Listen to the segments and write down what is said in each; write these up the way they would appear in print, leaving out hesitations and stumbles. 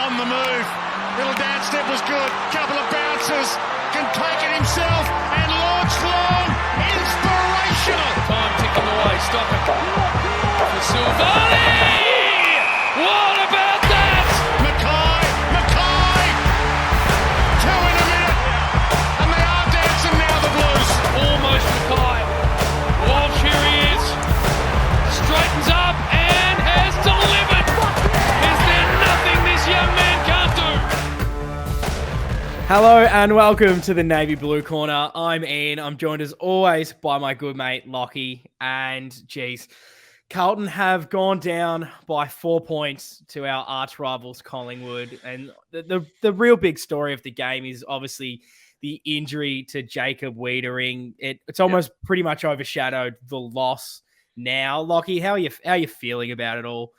on the move. Little dance step was good. Couple of bounces. Can take it himself and launch long. Inspirational. Time ticking away. Stop it. For Silvani. What about that? Mackay. 2 in a minute. And they are dancing now, the Blues. Almost Mackay. Walsh, here he is. Straightens up and has delivered. Is there nothing this young man can't do? Hello and welcome to the Navy Blue Corner. I'm Ian. I'm joined as always by my good mate Lockie. And geez, Carlton have gone down by 4 points to our arch rivals Collingwood. And the real big story of the game is obviously the injury to Jacob Wiedering. It's almost pretty much overshadowed the loss now. Lockie, how are you feeling about it all?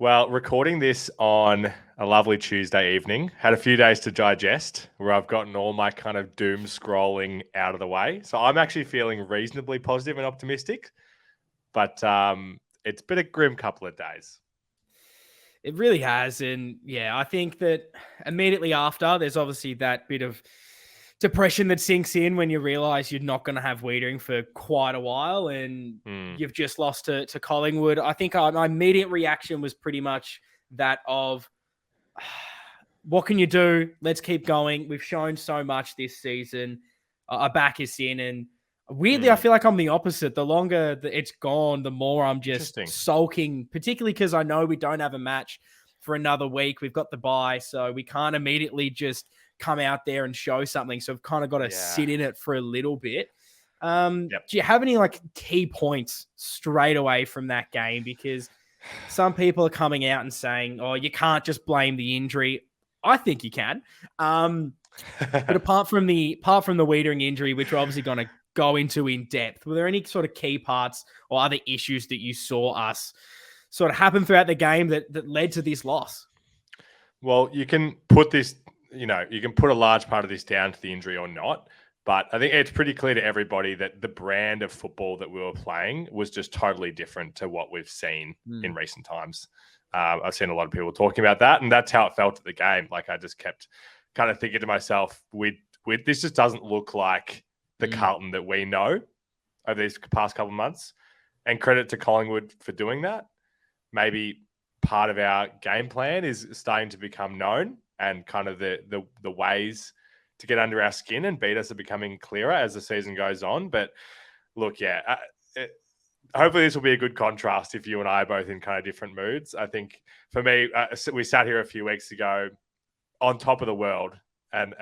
Well, recording this on a lovely Tuesday evening, had a few days to digest where I've gotten all my kind of doom scrolling out of the way. So I'm actually feeling reasonably positive and optimistic, but it's been a grim couple of days. It really has. And yeah, I think that immediately after, there's obviously that bit of depression that sinks in when you realize you're not going to have Wiedering for quite a while and you've just lost to Collingwood. I think my immediate reaction was pretty much that of, what can you do? Let's keep going. We've shown so much this season. Our back is in. And weirdly, I feel like I'm the opposite. The longer that it's gone, the more I'm just sulking, particularly because I know we don't have a match for another week. We've got the bye, so we can't immediately just come out there and show something. So I've kind of got to sit in it for a little bit. Do you have any key points straight away from that game? Because some people are coming out and saying, oh, you can't just blame the injury. I think you can. But apart from the Wiedering injury, which we're obviously going to go into in depth, were there any sort of key parts or other issues that you saw us sort of happen throughout the game that led to this loss? Well, you can put this, you can put a large part of this down to the injury or not. But I think it's pretty clear to everybody that the brand of football that we were playing was just totally different to what we've seen in recent times. I've seen a lot of people talking about that, and that's how it felt at the game. Like, I just kept kind of thinking to myself, this just doesn't look like the Carlton that we know over these past couple of months. And credit to Collingwood for doing that. Maybe part of our game plan is starting to become known, and kind of the ways to get under our skin and beat us are becoming clearer as the season goes on. But look, hopefully this will be a good contrast if you and I are both in kind of different moods. I think for me, we sat here a few weeks ago on top of the world, and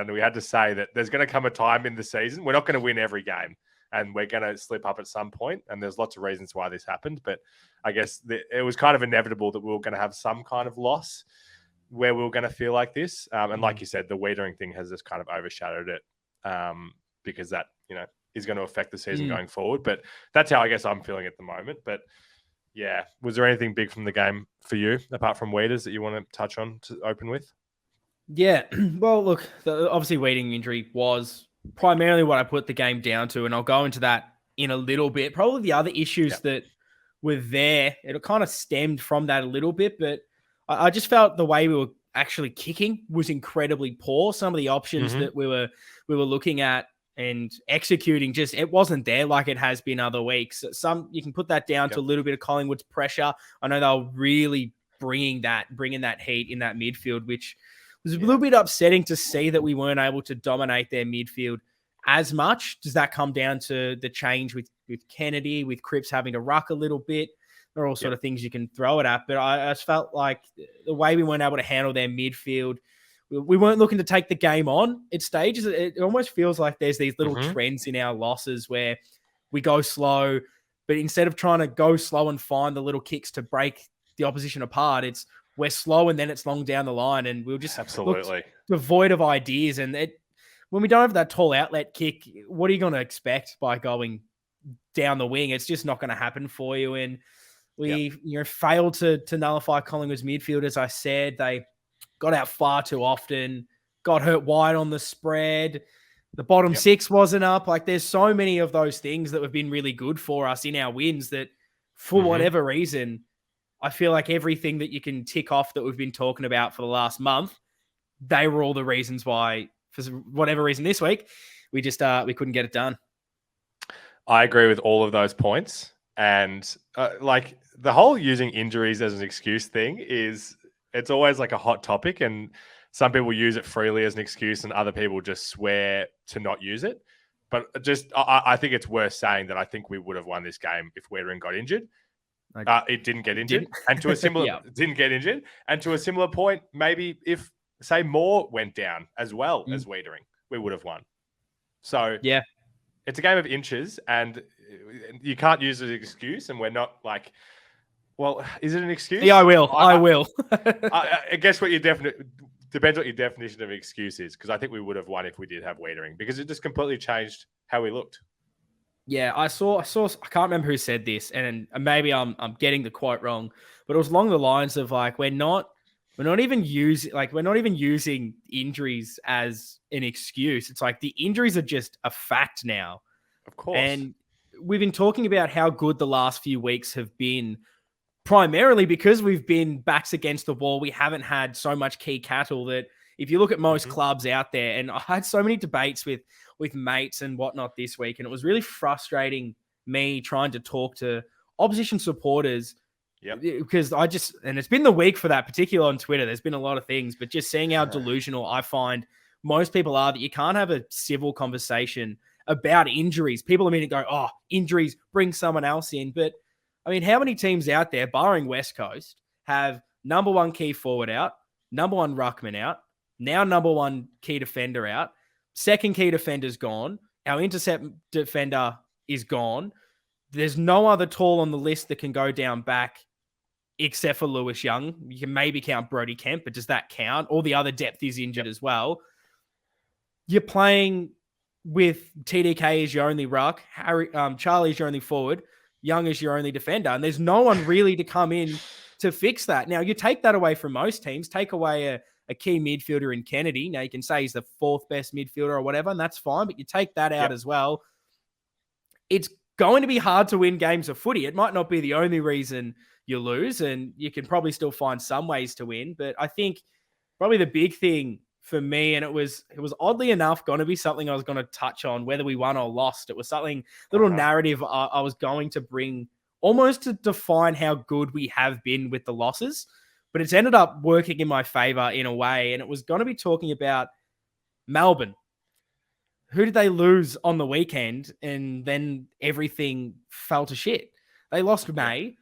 we had to say that there's going to come a time in the season we're not going to win every game, and we're going to slip up at some point. And there's lots of reasons why this happened, but I guess it was kind of inevitable that we were going to have some kind of loss where we were going to feel like this. And like you said, the Wiedering thing has just kind of overshadowed it because that, is going to affect the season going forward. But that's how I guess I'm feeling at the moment. But yeah, was there anything big from the game for you, apart from Wieders, that you want to touch on to open with? Yeah, well, look, obviously Wiedering injury was primarily what I put the game down to, and I'll go into that in a little bit. Probably the other issues that were there, it kind of stemmed from that a little bit, but I just felt the way we were actually kicking was incredibly poor. Some of the options that we were looking at and executing, it wasn't there like it has been other weeks. You can put that down to a little bit of Collingwood's pressure. I know they were really bringing that heat in that midfield, which was a little bit upsetting to see that we weren't able to dominate their midfield as much. Does that come down to the change with Kennedy, with Cripps having to ruck a little bit? They're all sort of things you can throw it at. But I just felt like the way we weren't able to handle their midfield, we weren't looking to take the game on at stages. It almost feels like there's these little trends in our losses where we go slow, but instead of trying to go slow and find the little kicks to break the opposition apart, we're slow and then it's long down the line, and we'll just look devoid of ideas. And when we don't have that tall outlet kick, what are you going to expect by going down the wing? It's just not going to happen for you. And we failed to nullify Collingwood's midfield. As I said, they got out far too often, got hurt wide on the spread. The bottom six wasn't up. Like, there's so many of those things that have been really good for us in our wins that for whatever reason, I feel like everything that you can tick off that we've been talking about for the last month, they were all the reasons why, for whatever reason this week, we just we couldn't get it done. I agree with all of those points. And like the whole using injuries as an excuse thing it's always like a hot topic. And some people use it freely as an excuse and other people just swear to not use it. But I think it's worth saying that I think we would have won this game if Wiedering got injured. It didn't get injured. And to a similar didn't get injured. And to a similar point, maybe if, say, Moore went down as well as Wiedering, we would have won. So yeah. It's a game of inches, and you can't use it as an excuse. And we're not like, well, is it an excuse? Yeah, I will. I guess what your depends what your definition of excuse is, because I think we would have won if we did have Wiedering, because it just completely changed how we looked. Yeah, I saw. I can't remember who said this, and maybe I'm getting the quote wrong, but it was along the lines of like we're not even using injuries as an excuse. It's like the injuries are just a fact now. Of course. And we've been talking about how good the last few weeks have been, primarily because we've been backs against the wall. We haven't had so much key cattle that if you look at most clubs out there, and I had so many debates with mates and whatnot this week, and it was really frustrating me trying to talk to opposition supporters. Yep. Because and it's been the week for that, particularly on Twitter. There's been a lot of things, but just seeing how delusional I find most people are, that you can't have a civil conversation about injuries. People immediately go, oh, injuries, bring someone else in. But I mean, how many teams out there, barring West Coast, have number one key forward out, number one ruckman out, now number one key defender out, second key defender's gone, our intercept defender is gone. There's no other tall on the list that can go down back except for Lewis Young. You can maybe count Brody Kemp, but does that count? All the other depth is injured as well. You're playing with TDK as your only ruck, Charlie is your only forward, Young is your only defender, and there's no one really to come in to fix that. Now, you take that away from most teams, take away a key midfielder in Kennedy. Now, you can say he's the fourth best midfielder or whatever, and that's fine, but you take that out as well. It's going to be hard to win games of footy. It might not be the only reason you lose, and you can probably still find some ways to win. But I think probably the big thing for me, and it was oddly enough going to be something I was going to touch on, whether we won or lost. It was something, little narrative I was going to bring almost to define how good we have been with the losses. But it's ended up working in my favor in a way, and it was going to be talking about Melbourne. Who did they lose on the weekend? And then everything fell to shit. They lost May.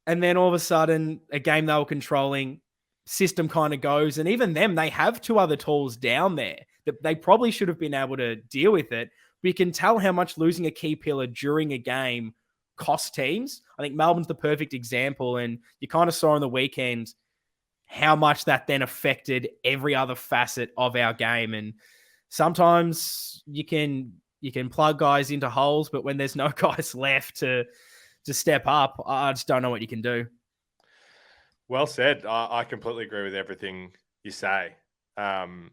And then all of a sudden, a game they were controlling, system kind of goes. And even them, they have two other tools down there that they probably should have been able to deal with it. But you can tell how much losing a key pillar during a game costs teams. I think Melbourne's the perfect example. And you kind of saw on the weekend how much that then affected every other facet of our game. And sometimes you can plug guys into holes, but when there's no guys left to step up, I just don't know what you can do. Well said. I completely agree with everything you say. And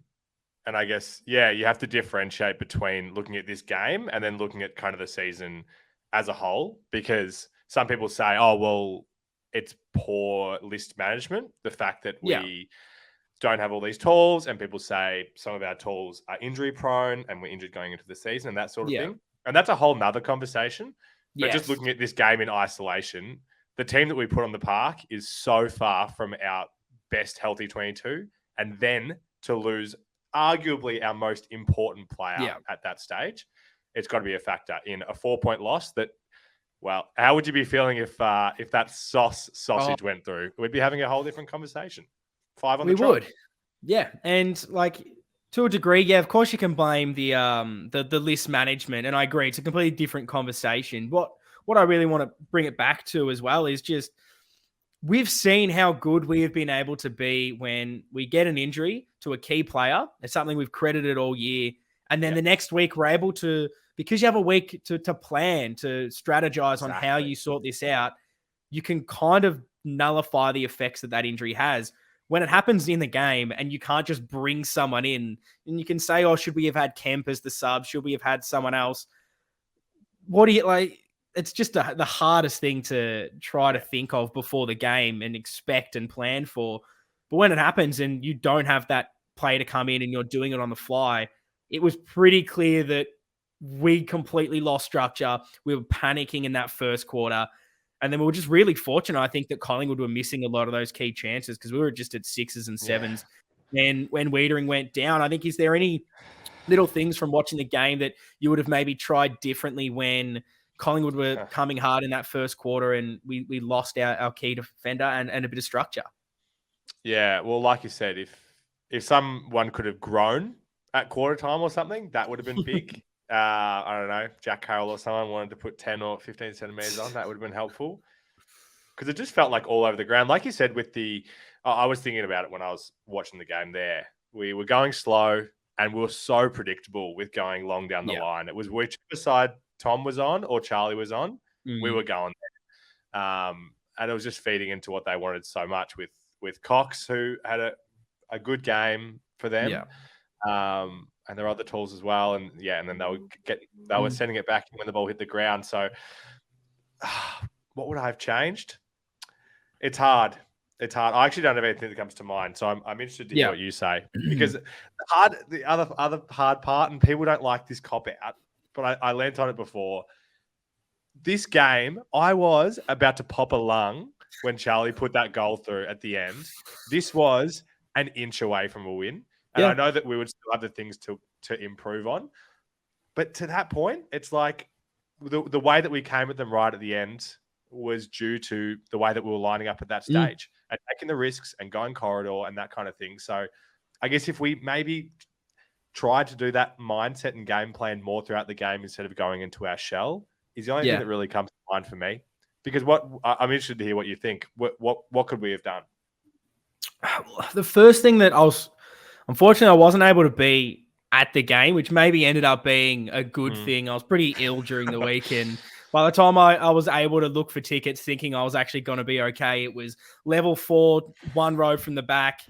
I guess, you have to differentiate between looking at this game and then looking at kind of the season as a whole, because some people say, oh, well, it's poor list management. The fact that we don't have all these tools, and people say some of our tools are injury prone and we're injured going into the season and that sort of thing. And that's a whole nother conversation. But just looking at this game in isolation, the team that we put on the park is so far from our best healthy 22. And then to lose arguably our most important player at that stage, it's got to be a factor in a 4-point loss that, well, how would you be feeling if that sausage went through? We'd be having a whole different conversation. 5 on the trot. We would. Yeah. And like, to a degree, of course you can blame the list management, and I agree, it's a completely different conversation. What I really want to bring it back to as well is just we've seen how good we have been able to be when we get an injury to a key player. It's something we've credited all year, and then the next week we're able to, because you have a week to plan, to strategize on how you sort this out. You can kind of nullify the effects that injury has. When it happens in the game and you can't just bring someone in, and you can say, oh, should we have had Kemp as the sub? Should we have had someone else? What do you like? it's just the hardest thing to try to think of before the game and expect and plan for. But when it happens and you don't have that play to come in and you're doing it on the fly, it was pretty clear that we completely lost structure. We were panicking in that first quarter. And then we were just really fortunate, I think, that Collingwood were missing a lot of those key chances because we were just at 6s and 7s. And when Wiedering went down, I think, is there any little things from watching the game that you would have maybe tried differently when Collingwood were coming hard in that first quarter and we lost our key defender and a bit of structure? Yeah, well, like you said, if someone could have grown at quarter time or something, that would have been big. I don't know, Jack Carroll or someone wanted to put 10 or 15 centimeters on, that would have been helpful. Because it just felt like all over the ground. Like you said, I was thinking about it when I was watching the game there. We were going slow and we were so predictable with going long down the line. It was whichever side Tom was on or Charlie was on, we were going there. And it was just feeding into what they wanted so much with Cox, who had a good game for them. Yeah. And there are other tools as well. And then they were sending it back when the ball hit the ground. So what would I have changed? It's hard. I actually don't have anything that comes to mind. So I'm interested to hear what you say. Because the other hard part, and people don't like this cop out, but I leant on it before. This game, I was about to pop a lung when Charlie put that goal through at the end. This was an inch away from a win. And I know that we would still have the things to improve on. But to that point, it's like the way that we came at them right at the end was due to the way that we were lining up at that stage and taking the risks and going corridor and that kind of thing. So I guess if we maybe tried to do that mindset and game plan more throughout the game instead of going into our shell is the only thing that really comes to mind for me. Because I'm interested to hear what you think. What could we have done? The first thing that unfortunately, I wasn't able to be at the game, which maybe ended up being a good thing. I was pretty ill during the week. And by the time I was able to look for tickets thinking I was actually going to be okay, it was level 4, one row from the back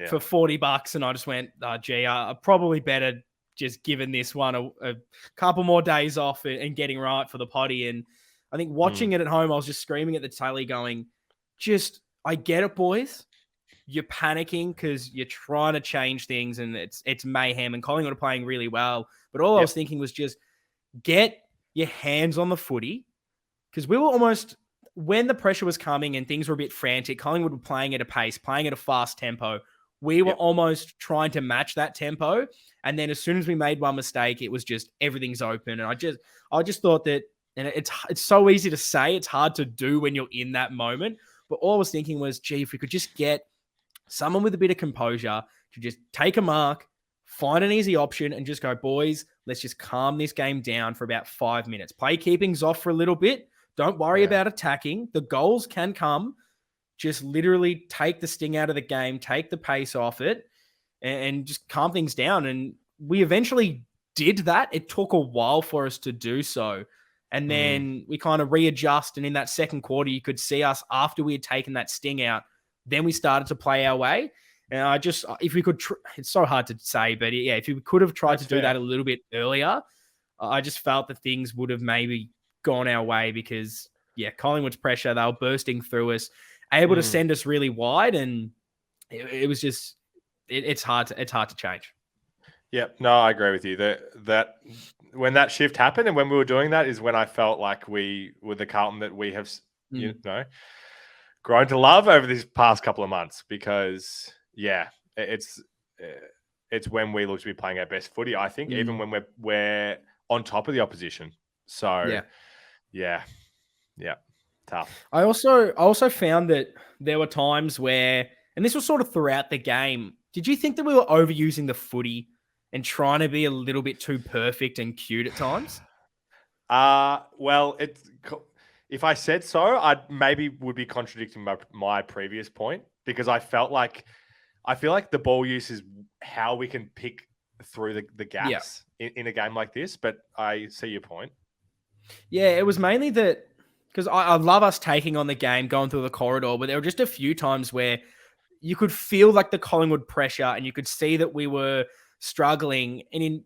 for $40. And I just went, I probably better just giving this one a couple more days off and getting right for the potty. And I think watching it at home, I was just screaming at the telly going, I get it, boys. You're panicking because you're trying to change things and it's mayhem and Collingwood are playing really well. But all I was thinking was just get your hands on the footy because we were almost, when the pressure was coming and things were a bit frantic, Collingwood were playing at a pace, playing at a fast tempo. We were almost trying to match that tempo. And then as soon as we made one mistake, it was just everything's open. And I just thought that, and it's so easy to say, it's hard to do when you're in that moment. But all I was thinking was, if we could just get someone with a bit of composure to just take a mark, find an easy option and just go, boys, let's just calm this game down for about 5 minutes. Play keeping's off for a little bit. Don't worry about attacking. The goals can come. Just literally take the sting out of the game, take the pace off it and just calm things down. And we eventually did that. It took a while for us to do so. And then we kind of readjust. And in that second quarter, you could see us after we had taken that sting out, then we started to play our way. And if we could, it's so hard to say, but if we could have tried to do that a little bit earlier, I just felt that things would have maybe gone our way because, Collingwood's pressure, they were bursting through us, able to send us really wide. And it was just, it's hard to change. Yeah, no, I agree with you. That when that shift happened and when we were doing that is when I felt like we were the Carlton that we have, grown to love over these past couple of months because, it's when we look to be playing our best footy, I think, even when we're on top of the opposition. So, tough. I also found that there were times where, and this was sort of throughout the game, did you think that we were overusing the footy and trying to be a little bit too perfect and cute at times? Well, if I said so, I maybe would be contradicting my previous point because I feel like the ball use is how we can pick through the gaps in a game like this. But I see your point. Yeah, it was mainly that because I love us taking on the game, going through the corridor, but there were just a few times where you could feel like the Collingwood pressure and you could see that we were struggling. And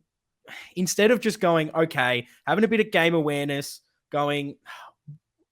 instead of just going, okay, having a bit of game awareness, going,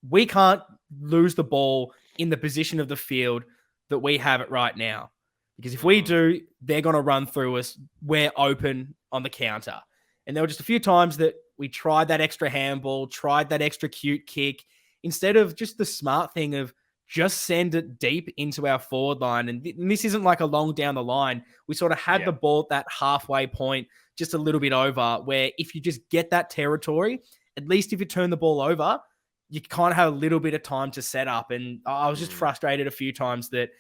we can't lose the ball in the position of the field that we have it right now. Because if we do, they're going to run through us. We're open on the counter. And there were just a few times that we tried that extra handball, tried that extra cute kick, instead of just the smart thing of just send it deep into our forward line. And this isn't like a long down the line. We sort of had the ball at that halfway point, just a little bit over, where if you just get that territory, at least if you turn the ball over, you kind of have a little bit of time to set up. And I was just frustrated a few times that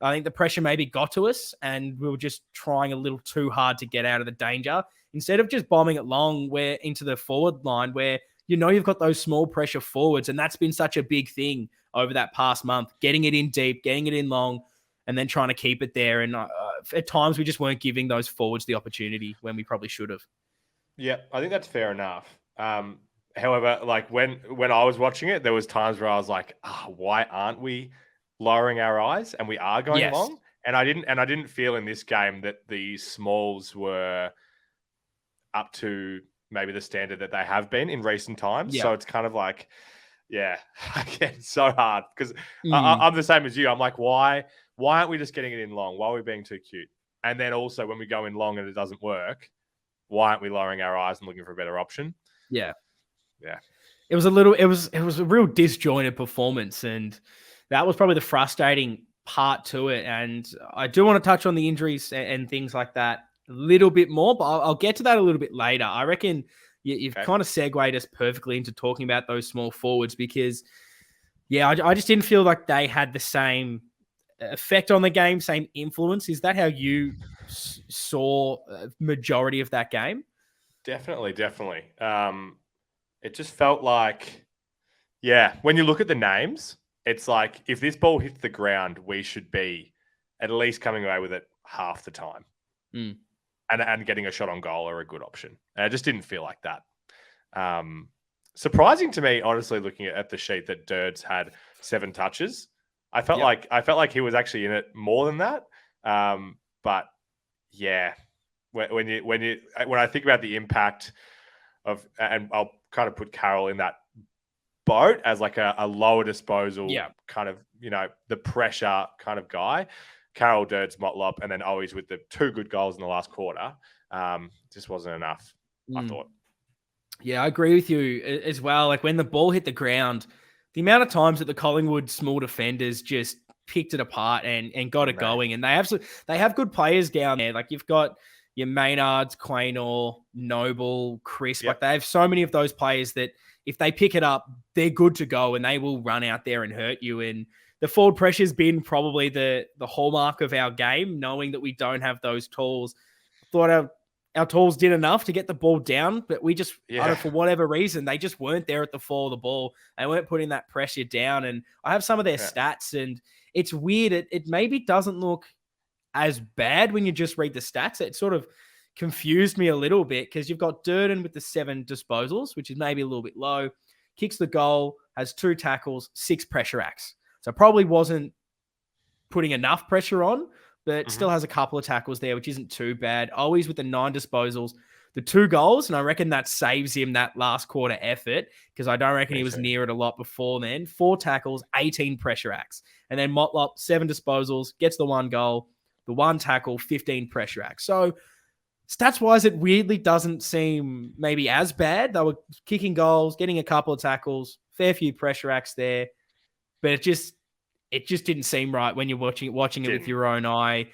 I think the pressure maybe got to us and we were just trying a little too hard to get out of the danger instead of just bombing it long where into the forward line where you've got those small pressure forwards. And that's been such a big thing over that past month, getting it in deep, getting it in long, and then trying to keep it there. And at times we just weren't giving those forwards the opportunity when we probably should have. Yeah, I think that's fair enough. However, like when I was watching it, there was times where I was like, why aren't we lowering our eyes? And we are going long. And I didn't feel in this game that the smalls were up to maybe the standard that they have been in recent times. Yeah. So it's kind of like, it's so hard because I'm the same as you. I'm like, why aren't we just getting it in long? Why are we being too cute? And then also when we go in long and it doesn't work, why aren't we lowering our eyes and looking for a better option? Yeah. Yeah. It was a real disjointed performance, and that was probably the frustrating part to it. And I do want to touch on the injuries and things like that a little bit more, but I'll get to that a little bit later. I reckon you've kind of segued us perfectly into talking about those small forwards because, I just didn't feel like they had the same effect on the game, same influence. Is that how you saw a majority of that game? Definitely. It just felt like, when you look at the names, it's like if this ball hits the ground, we should be at least coming away with it half the time. And getting a shot on goal are a good option. And I just didn't feel like that. Surprising to me, honestly, looking at the sheet that Dirds had 7 touches. I felt like he was actually in it more than that. But when I think about the impact of, and I'll kind of put Carroll in that boat as like a lower disposal kind of, the pressure kind of guy. Carroll, Dirds, Motlop, and then always with the 2 good goals in the last quarter. Just wasn't enough, I thought. Yeah, I agree with you as well. Like when the ball hit the ground, the amount of times that the Collingwood small defenders just picked it apart and got it going. And they have good players down there. Like you've got your Maynards, Quaynor, Noble, Chris. Like they have so many of those players that if they pick it up, they're good to go and they will run out there and hurt you. And the forward pressure has been probably the hallmark of our game, knowing that we don't have those tools. Thought our tools did enough to get the ball down, but we just, for whatever reason, they just weren't there at the fall of the ball. They weren't putting that pressure down. And I have some of their stats, and it's weird. It maybe doesn't look as bad when you just read the stats. It sort of confused me a little bit because you've got Durden with the 7 disposals, which is maybe a little bit low, kicks the goal, has 2 tackles, 6 pressure acts. So probably wasn't putting enough pressure on, but still has a couple of tackles there, which isn't too bad. Always with the 9 disposals, the 2 goals, and I reckon that saves him that last quarter effort because I don't reckon he was near it a lot before then. 4 tackles, 18 pressure acts. And then Motlop, 7 disposals, gets the 1 goal, the 1 tackle, 15 pressure acts. So stats-wise, it weirdly doesn't seem maybe as bad. They were kicking goals, getting a couple of tackles, fair few pressure acts there. But it just didn't seem right when you're watching it with your own eye.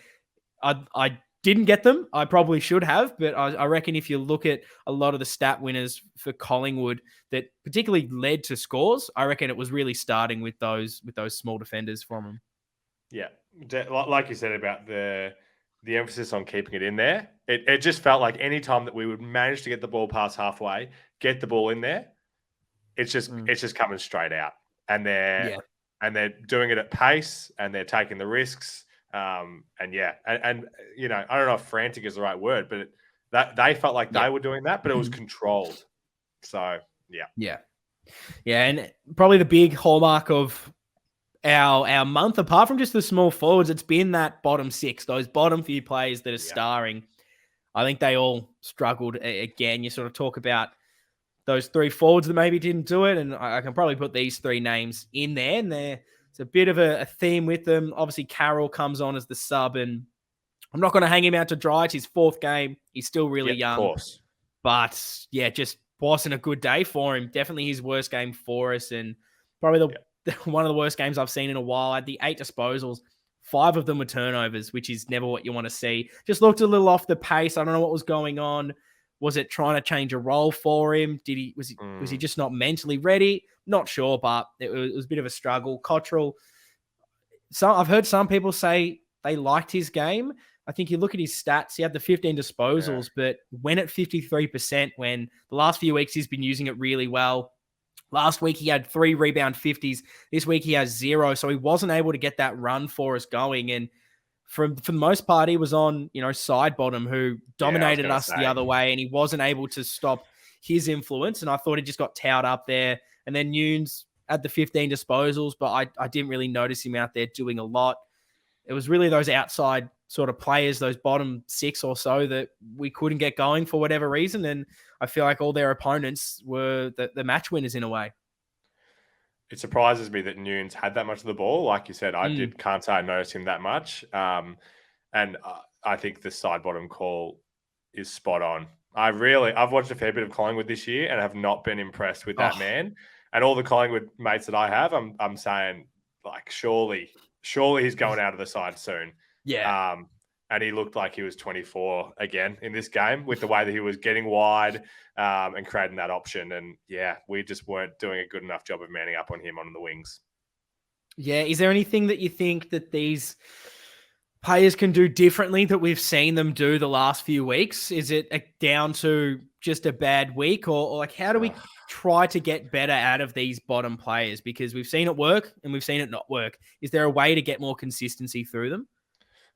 I didn't get them. I probably should have, but I reckon if you look at a lot of the stat winners for Collingwood that particularly led to scores, I reckon it was really starting with those small defenders from them. Yeah, like you said about the emphasis on keeping it in there, it just felt like any time that we would manage to get the ball past halfway, get the ball in there, it's just coming straight out, and they're doing it at pace, and they're taking the risks. And I don't know if frantic is the right word, but that they felt like they were doing that, but it was controlled. So yeah, and probably the big hallmark of our month, apart from just the small forwards, it's been that bottom 6, those bottom few players that are starring. I think they all struggled again. You sort of talk about those three forwards that maybe didn't do it. And I can probably put these three names in there. And there's a bit of a theme with them. Obviously, Carroll comes on as the sub, and I'm not going to hang him out to dry. It's his fourth game. He's still really young. Of course. But yeah, just wasn't a good day for him. Definitely his worst game for us. And probably one of the worst games I've seen in a while. I had the 8 disposals. 5 of them were turnovers, which is never what you want to see. Just looked a little off the pace. I don't know what was going on. Was it trying to change a role for him? Was he just not mentally ready? Not sure, but it was a bit of a struggle. Cottrell, I've heard some people say they liked his game. I think you look at his stats, he had the 15 disposals, but went at 53% when the last few weeks he's been using it really well. Last week he had 3 rebound 50s. This week he has 0, so he wasn't able to get that run for us going. And for the most part, he was on, side bottom, who dominated us the other way, and he wasn't able to stop his influence. And I thought he just got towed up there. And then Nunes had the 15 disposals, but I didn't really notice him out there doing a lot. It was really those outside sort of players, those bottom 6 or so, that we couldn't get going for whatever reason. And I feel like all their opponents were the match winners in a way. It surprises me that Nunes had that much of the ball. Like you said, can't say I noticed him that much. And I think the side bottom call is spot on. I've watched a fair bit of Collingwood this year and have not been impressed with that man. And all the Collingwood mates that I have, I'm saying, like, surely he's going out of the side soon. Yeah. And he looked like he was 24 again in this game with the way that he was getting wide and creating that option. And yeah, we just weren't doing a good enough job of manning up on him on the wings. Yeah. Is there anything that you think that these players can do differently that we've seen them do the last few weeks? Is it down to just a bad week, or like, how do we try to get better out of these bottom players? Because we've seen it work and we've seen it not work. Is there a way to get more consistency through them?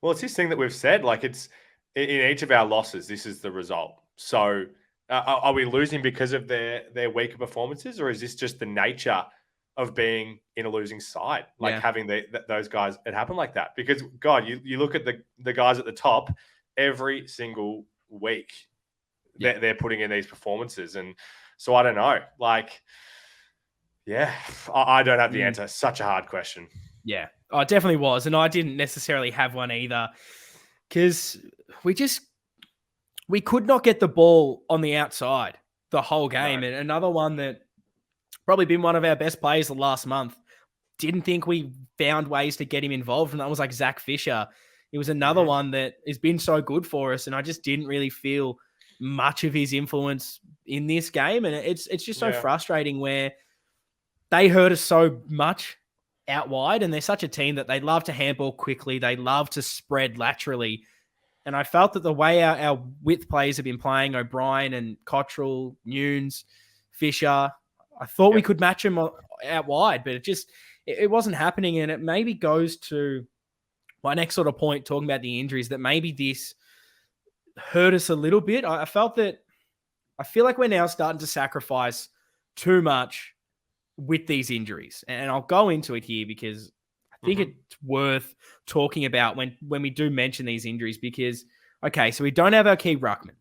Well, it's this thing that we've said, like, it's in each of our losses, this is the result. So are we losing because of their weaker performances, or is this just the nature of being in a losing side? Like having those guys, it happened like that. Because God, you look at the guys at the top every single week, they're putting in these performances. And so I don't know, like, yeah, I don't have the answer. Such a hard question. Yeah, it definitely was. And I didn't necessarily have one either, because we could not get the ball on the outside the whole game. No. And another one that probably been one of our best players the last month, didn't think we found ways to get him involved. And that was like Zach Fisher. It was another one that has been so good for us. And I just didn't really feel much of his influence in this game. And it's just so frustrating where they hurt us so much out wide, and they're such a team that they love to handball quickly. They love to spread laterally. And I felt that the way our width players have been playing, O'Brien and Cottrell, Nunes, Fisher, I thought we could match them out wide, but it wasn't happening. And it maybe goes to my next sort of point, talking about the injuries, that maybe this hurt us a little bit. I feel like we're now starting to sacrifice too much with these injuries. And I'll go into it here because I think it's worth talking about when we do mention these injuries, because, okay, so we don't have our key ruckman.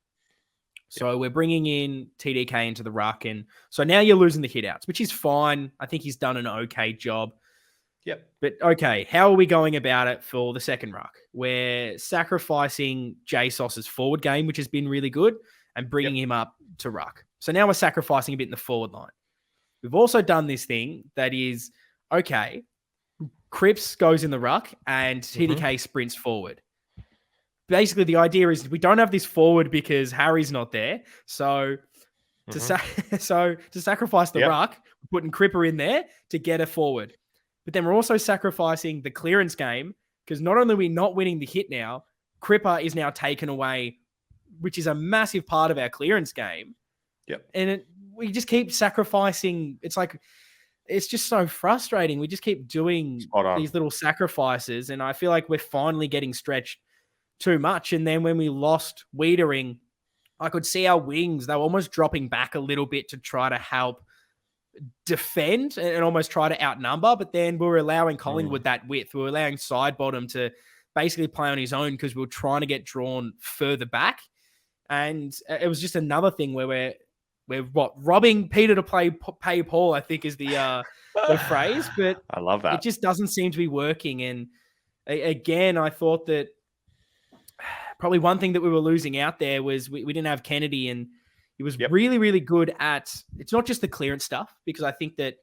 So we're bringing in TDK into the ruck. And so now you're losing the hit-outs, which is fine. I think he's done an okay job. Yep. But, okay, how are we going about it for the second ruck? We're sacrificing JSOS's forward game, which has been really good, and bringing him up to ruck. So now we're sacrificing a bit in the forward line. We've also done this thing that is, okay, Cripps goes in the ruck and TDK sprints forward. Basically, the idea is we don't have this forward because Harry's not there. So to sacrifice the ruck, we're putting Cripper in there to get a forward. But then we're also sacrificing the clearance game, because not only are we not winning the hit now, Cripper is now taken away, which is a massive part of our clearance game. Yep. And we just keep sacrificing. It's just so frustrating. We just keep doing these little sacrifices. And I feel like we're finally getting stretched too much. And then when we lost Wiedering, I could see our wings, they were almost dropping back a little bit to try to help defend and almost try to outnumber. But then we were allowing Collingwood that width. We were allowing side bottom to basically play on his own because we were trying to get drawn further back. And it was just another thing where we're robbing Peter to pay Paul, I think is the phrase, but I love that. It just doesn't seem to be working. And again, I thought that probably one thing that we were losing out there was we didn't have Kennedy, and he was really, really good at, it's not just the clearance stuff, because I think that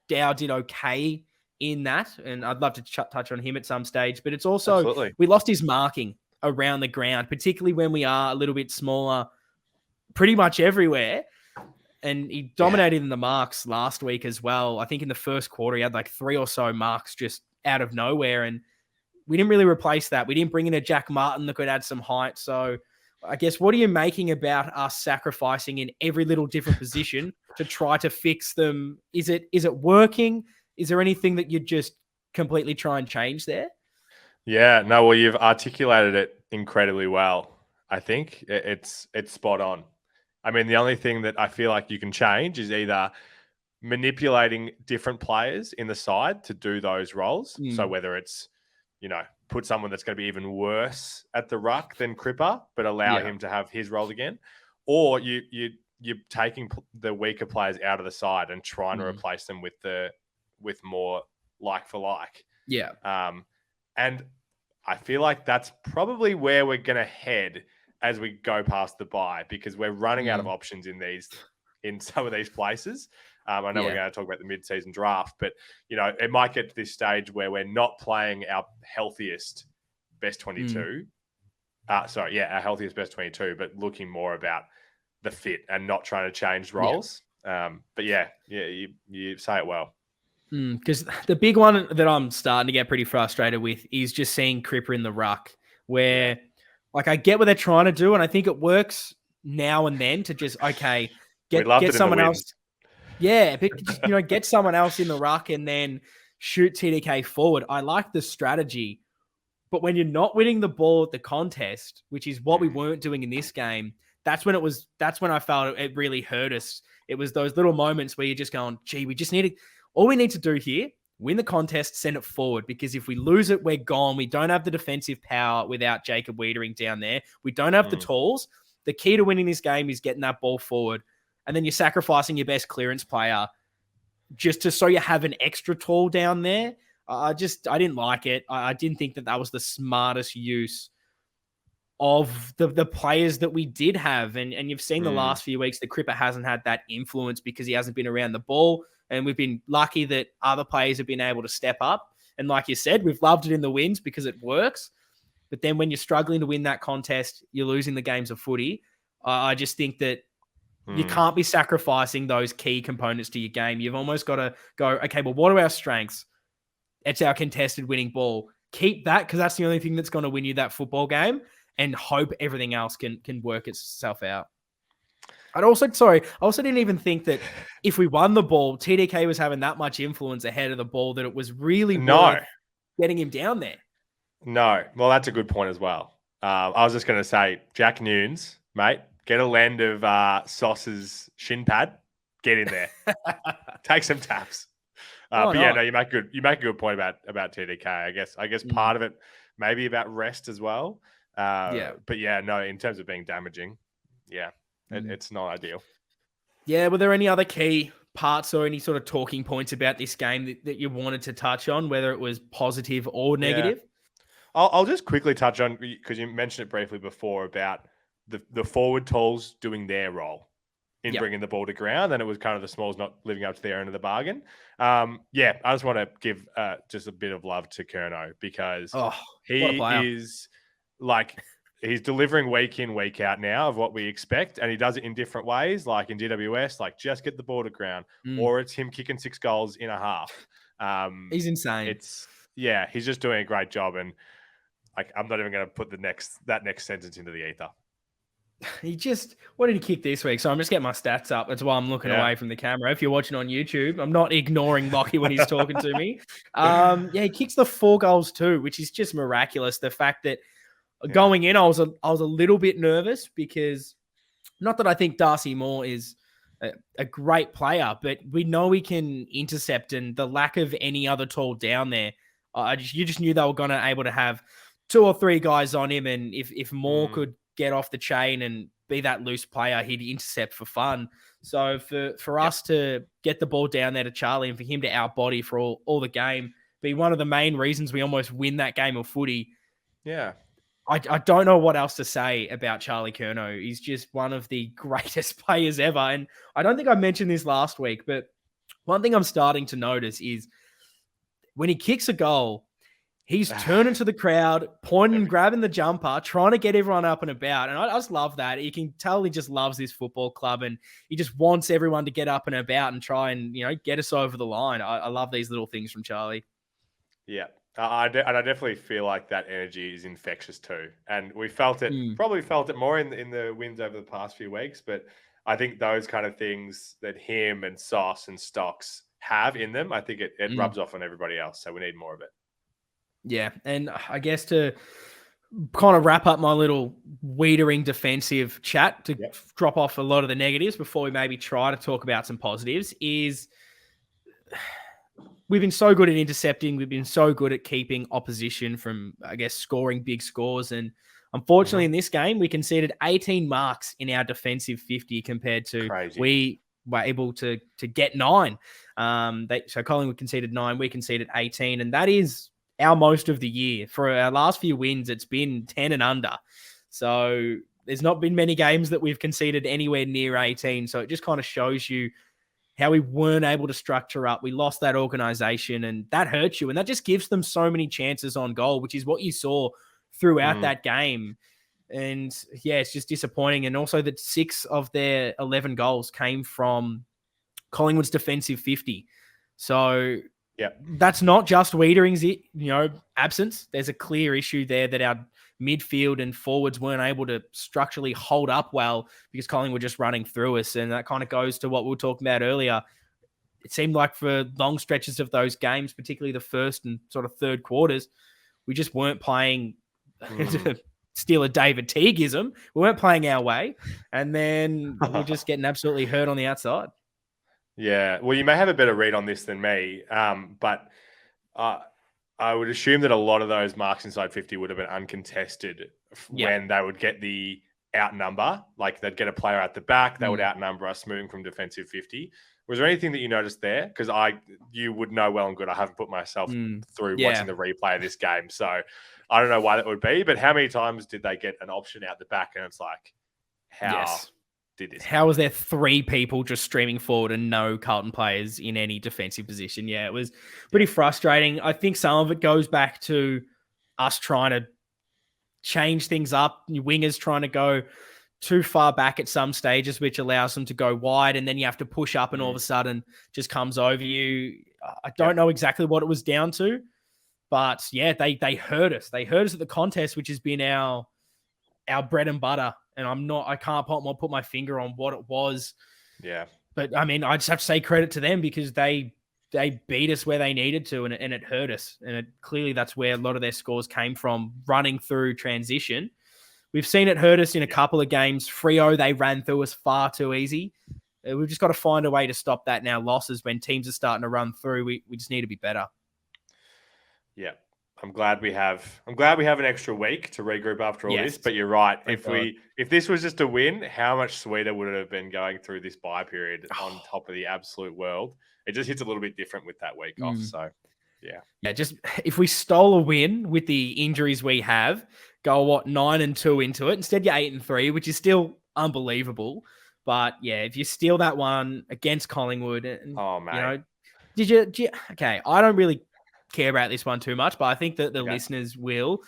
Dow did okay in that, and I'd love to touch on him at some stage, but it's also, we lost his marking around the ground, particularly when we are a little bit smaller, pretty much everywhere. And he dominated in the marks last week as well. I think in the first quarter, he had like 3 or so marks just out of nowhere. And we didn't really replace that. We didn't bring in a Jack Martin that could add some height. So I guess, what are you making about us sacrificing in every little different position to try to fix them? Is it working? Is there anything that you'd just completely try and change there? Yeah, no, well, you've articulated it incredibly well. I think it's spot on. I mean, the only thing that I feel like you can change is either manipulating different players in the side to do those roles. So whether it's, put someone that's going to be even worse at the ruck than Cripper, but allow him to have his role again, or you're taking the weaker players out of the side and trying to replace them with more like for like. Yeah. And I feel like that's probably where we're going to head as we go past the bye, because we're running out of options in some of these places. I know we're going to talk about the mid-season draft, but it might get to this stage where we're not playing our healthiest best 22. Our healthiest best 22, but looking more about the fit and not trying to change roles. But you say it well. Because the big one that I'm starting to get pretty frustrated with is just seeing Cripper in the ruck, where like I get what they're trying to do, and I think it works now and then to just get someone else. Yeah, but just, get someone else in the ruck and then shoot TDK forward. I like the strategy, but when you're not winning the ball at the contest, which is what we weren't doing in this game, that's when I felt it really hurt us. It was those little moments where you're just going, gee, all we need to do here, win the contest, send it forward, because if we lose it, we're gone. We don't have the defensive power without Jacob Wiedering down there. We don't have the tools. The key to winning this game is getting that ball forward. And then you're sacrificing your best clearance player just so you have an extra tool down there. I didn't like it. I didn't think that was the smartest use of the players that we did have. And you've seen the last few weeks that Cripper hasn't had that influence because he hasn't been around the ball. And we've been lucky that other players have been able to step up. And like you said, we've loved it in the wins because it works. But then when you're struggling to win that contest, you're losing the games of footy. I just think that you can't be sacrificing those key components to your game. You've almost got to go, okay, well, what are our strengths? It's our contested winning ball. Keep that, because that's the only thing that's going to win you that football game, and hope everything else can work itself out. I also didn't even think that if we won the ball, TDK was having that much influence ahead of the ball that it was really worth getting him down there. No. Well, that's a good point as well. I was just going to say, Jack Nunes, mate, get a land of Sauce's shin pad, get in there, take some taps. You make a good point about TDK. I guess part of it maybe about rest as well. But in terms of being damaging, it's not ideal. Yeah, were there any other key parts or any sort of talking points about this game that you wanted to touch on, whether it was positive or negative? Yeah. I'll just quickly touch on, because you mentioned it briefly before, about the forward tools doing their role in bringing the ball to ground, and it was kind of the smalls not living up to their end of the bargain. I just want to give just a bit of love to Kerno, because he is like, he's delivering week in, week out now of what we expect, and he does it in different ways, like in GWS, like just get the ball to ground, or it's him kicking 6 goals in a half. He's insane. He's just doing a great job, and like, I'm not even going to put that next sentence into the ether. What did he kick this week? So I'm just getting my stats up. That's why I'm looking away from the camera. If you're watching on YouTube, I'm not ignoring Lockie when he's talking to me. He kicks the 4 goals too, which is just miraculous. The fact that going in, I was a little bit nervous, because not that I think Darcy Moore is a great player, but we know he can intercept, and the lack of any other tool down there, you just knew they were going to able to have 2 or 3 guys on him, and if Moore could get off the chain and be that loose player. He'd intercept for fun. So for us to get the ball down there to Charlie and for him to outbody for all the game, be one of the main reasons we almost win that game of footy. Yeah. I don't know what else to say about Charlie Curnow. He's just one of the greatest players ever. And I don't think I mentioned this last week, but one thing I'm starting to notice is when he kicks a goal, he's turning to the crowd, pointing, grabbing the jumper, trying to get everyone up and about. And I just love that. You can tell he just loves this football club and he just wants everyone to get up and about and try and, get us over the line. I love these little things from Charlie. Yeah. I definitely feel like that energy is infectious too. And we felt it, probably felt it more in the wins over the past few weeks. But I think those kind of things that him and Sauce and Stocks have in them, I think it rubs off on everybody else. So we need more of it. Yeah. And I guess to kind of wrap up my little Wiedering defensive chat to drop off a lot of the negatives before we maybe try to talk about some positives is we've been so good at intercepting. We've been so good at keeping opposition from, I guess, scoring big scores. And unfortunately, in this game, we conceded 18 marks in our defensive 50 compared to we were able to get 9. So Collingwood conceded 9. We conceded 18. And that is our most of the year. For our last few wins, it's been 10 and under. So there's not been many games that we've conceded anywhere near 18. So it just kind of shows you how we weren't able to structure up. We lost that organization and that hurts you. And that just gives them so many chances on goal, which is what you saw throughout that game. And yeah, it's just disappointing. And also that 6 of their 11 goals came from Collingwood's defensive 50. So that's not just Wiedering's, absence. There's a clear issue there that our midfield and forwards weren't able to structurally hold up well because Collingwood were just running through us. And that kind of goes to what we were talking about earlier. It seemed like for long stretches of those games, particularly the first and sort of third quarters, we just weren't playing to steal a David Teagueism. We weren't playing our way. And then we're just getting absolutely hurt on the outside. Yeah. Well, you may have a better read on this than me, but I would assume that a lot of those marks inside 50 would have been uncontested when they would get the outnumber. Like they'd get a player at the back, they would outnumber us moving from defensive 50. Was there anything that you noticed there? Because you would know well and good. I haven't put myself through watching the replay of this game. So I don't know why that would be, but how many times did they get an option out the back? And it's like, how was there 3 people just streaming forward and no Carlton players in any defensive position? Yeah, it was pretty frustrating. I think some of it goes back to us trying to change things up. Wingers trying to go too far back at some stages, which allows them to go wide, and then you have to push up and all of a sudden just comes over you. I don't know exactly what it was down to, but yeah, they hurt us. They hurt us at the contest, which has been our bread and butter. And I can't put my finger on what it was. Yeah. But I mean, I just have to say credit to them because they beat us where they needed to and it hurt us. And clearly that's where a lot of their scores came from, running through transition. We've seen it hurt us in a couple of games. Freo, they ran through us far too easy. We've just got to find a way to stop that in our losses when teams are starting to run through. We just need to be better. Yeah. I'm glad we have an extra week to regroup after all this. But you're right. If this was just a win, how much sweeter would it have been going through this bye period on top of the absolute world? It just hits a little bit different with that week off. So yeah. Just if we stole a win with the injuries we have, go 9-2 into it. Instead, you're 8-3, which is still unbelievable. But yeah, if you steal that one against Collingwood, did you? Okay, I don't really care about this one too much, but I think that the listeners will.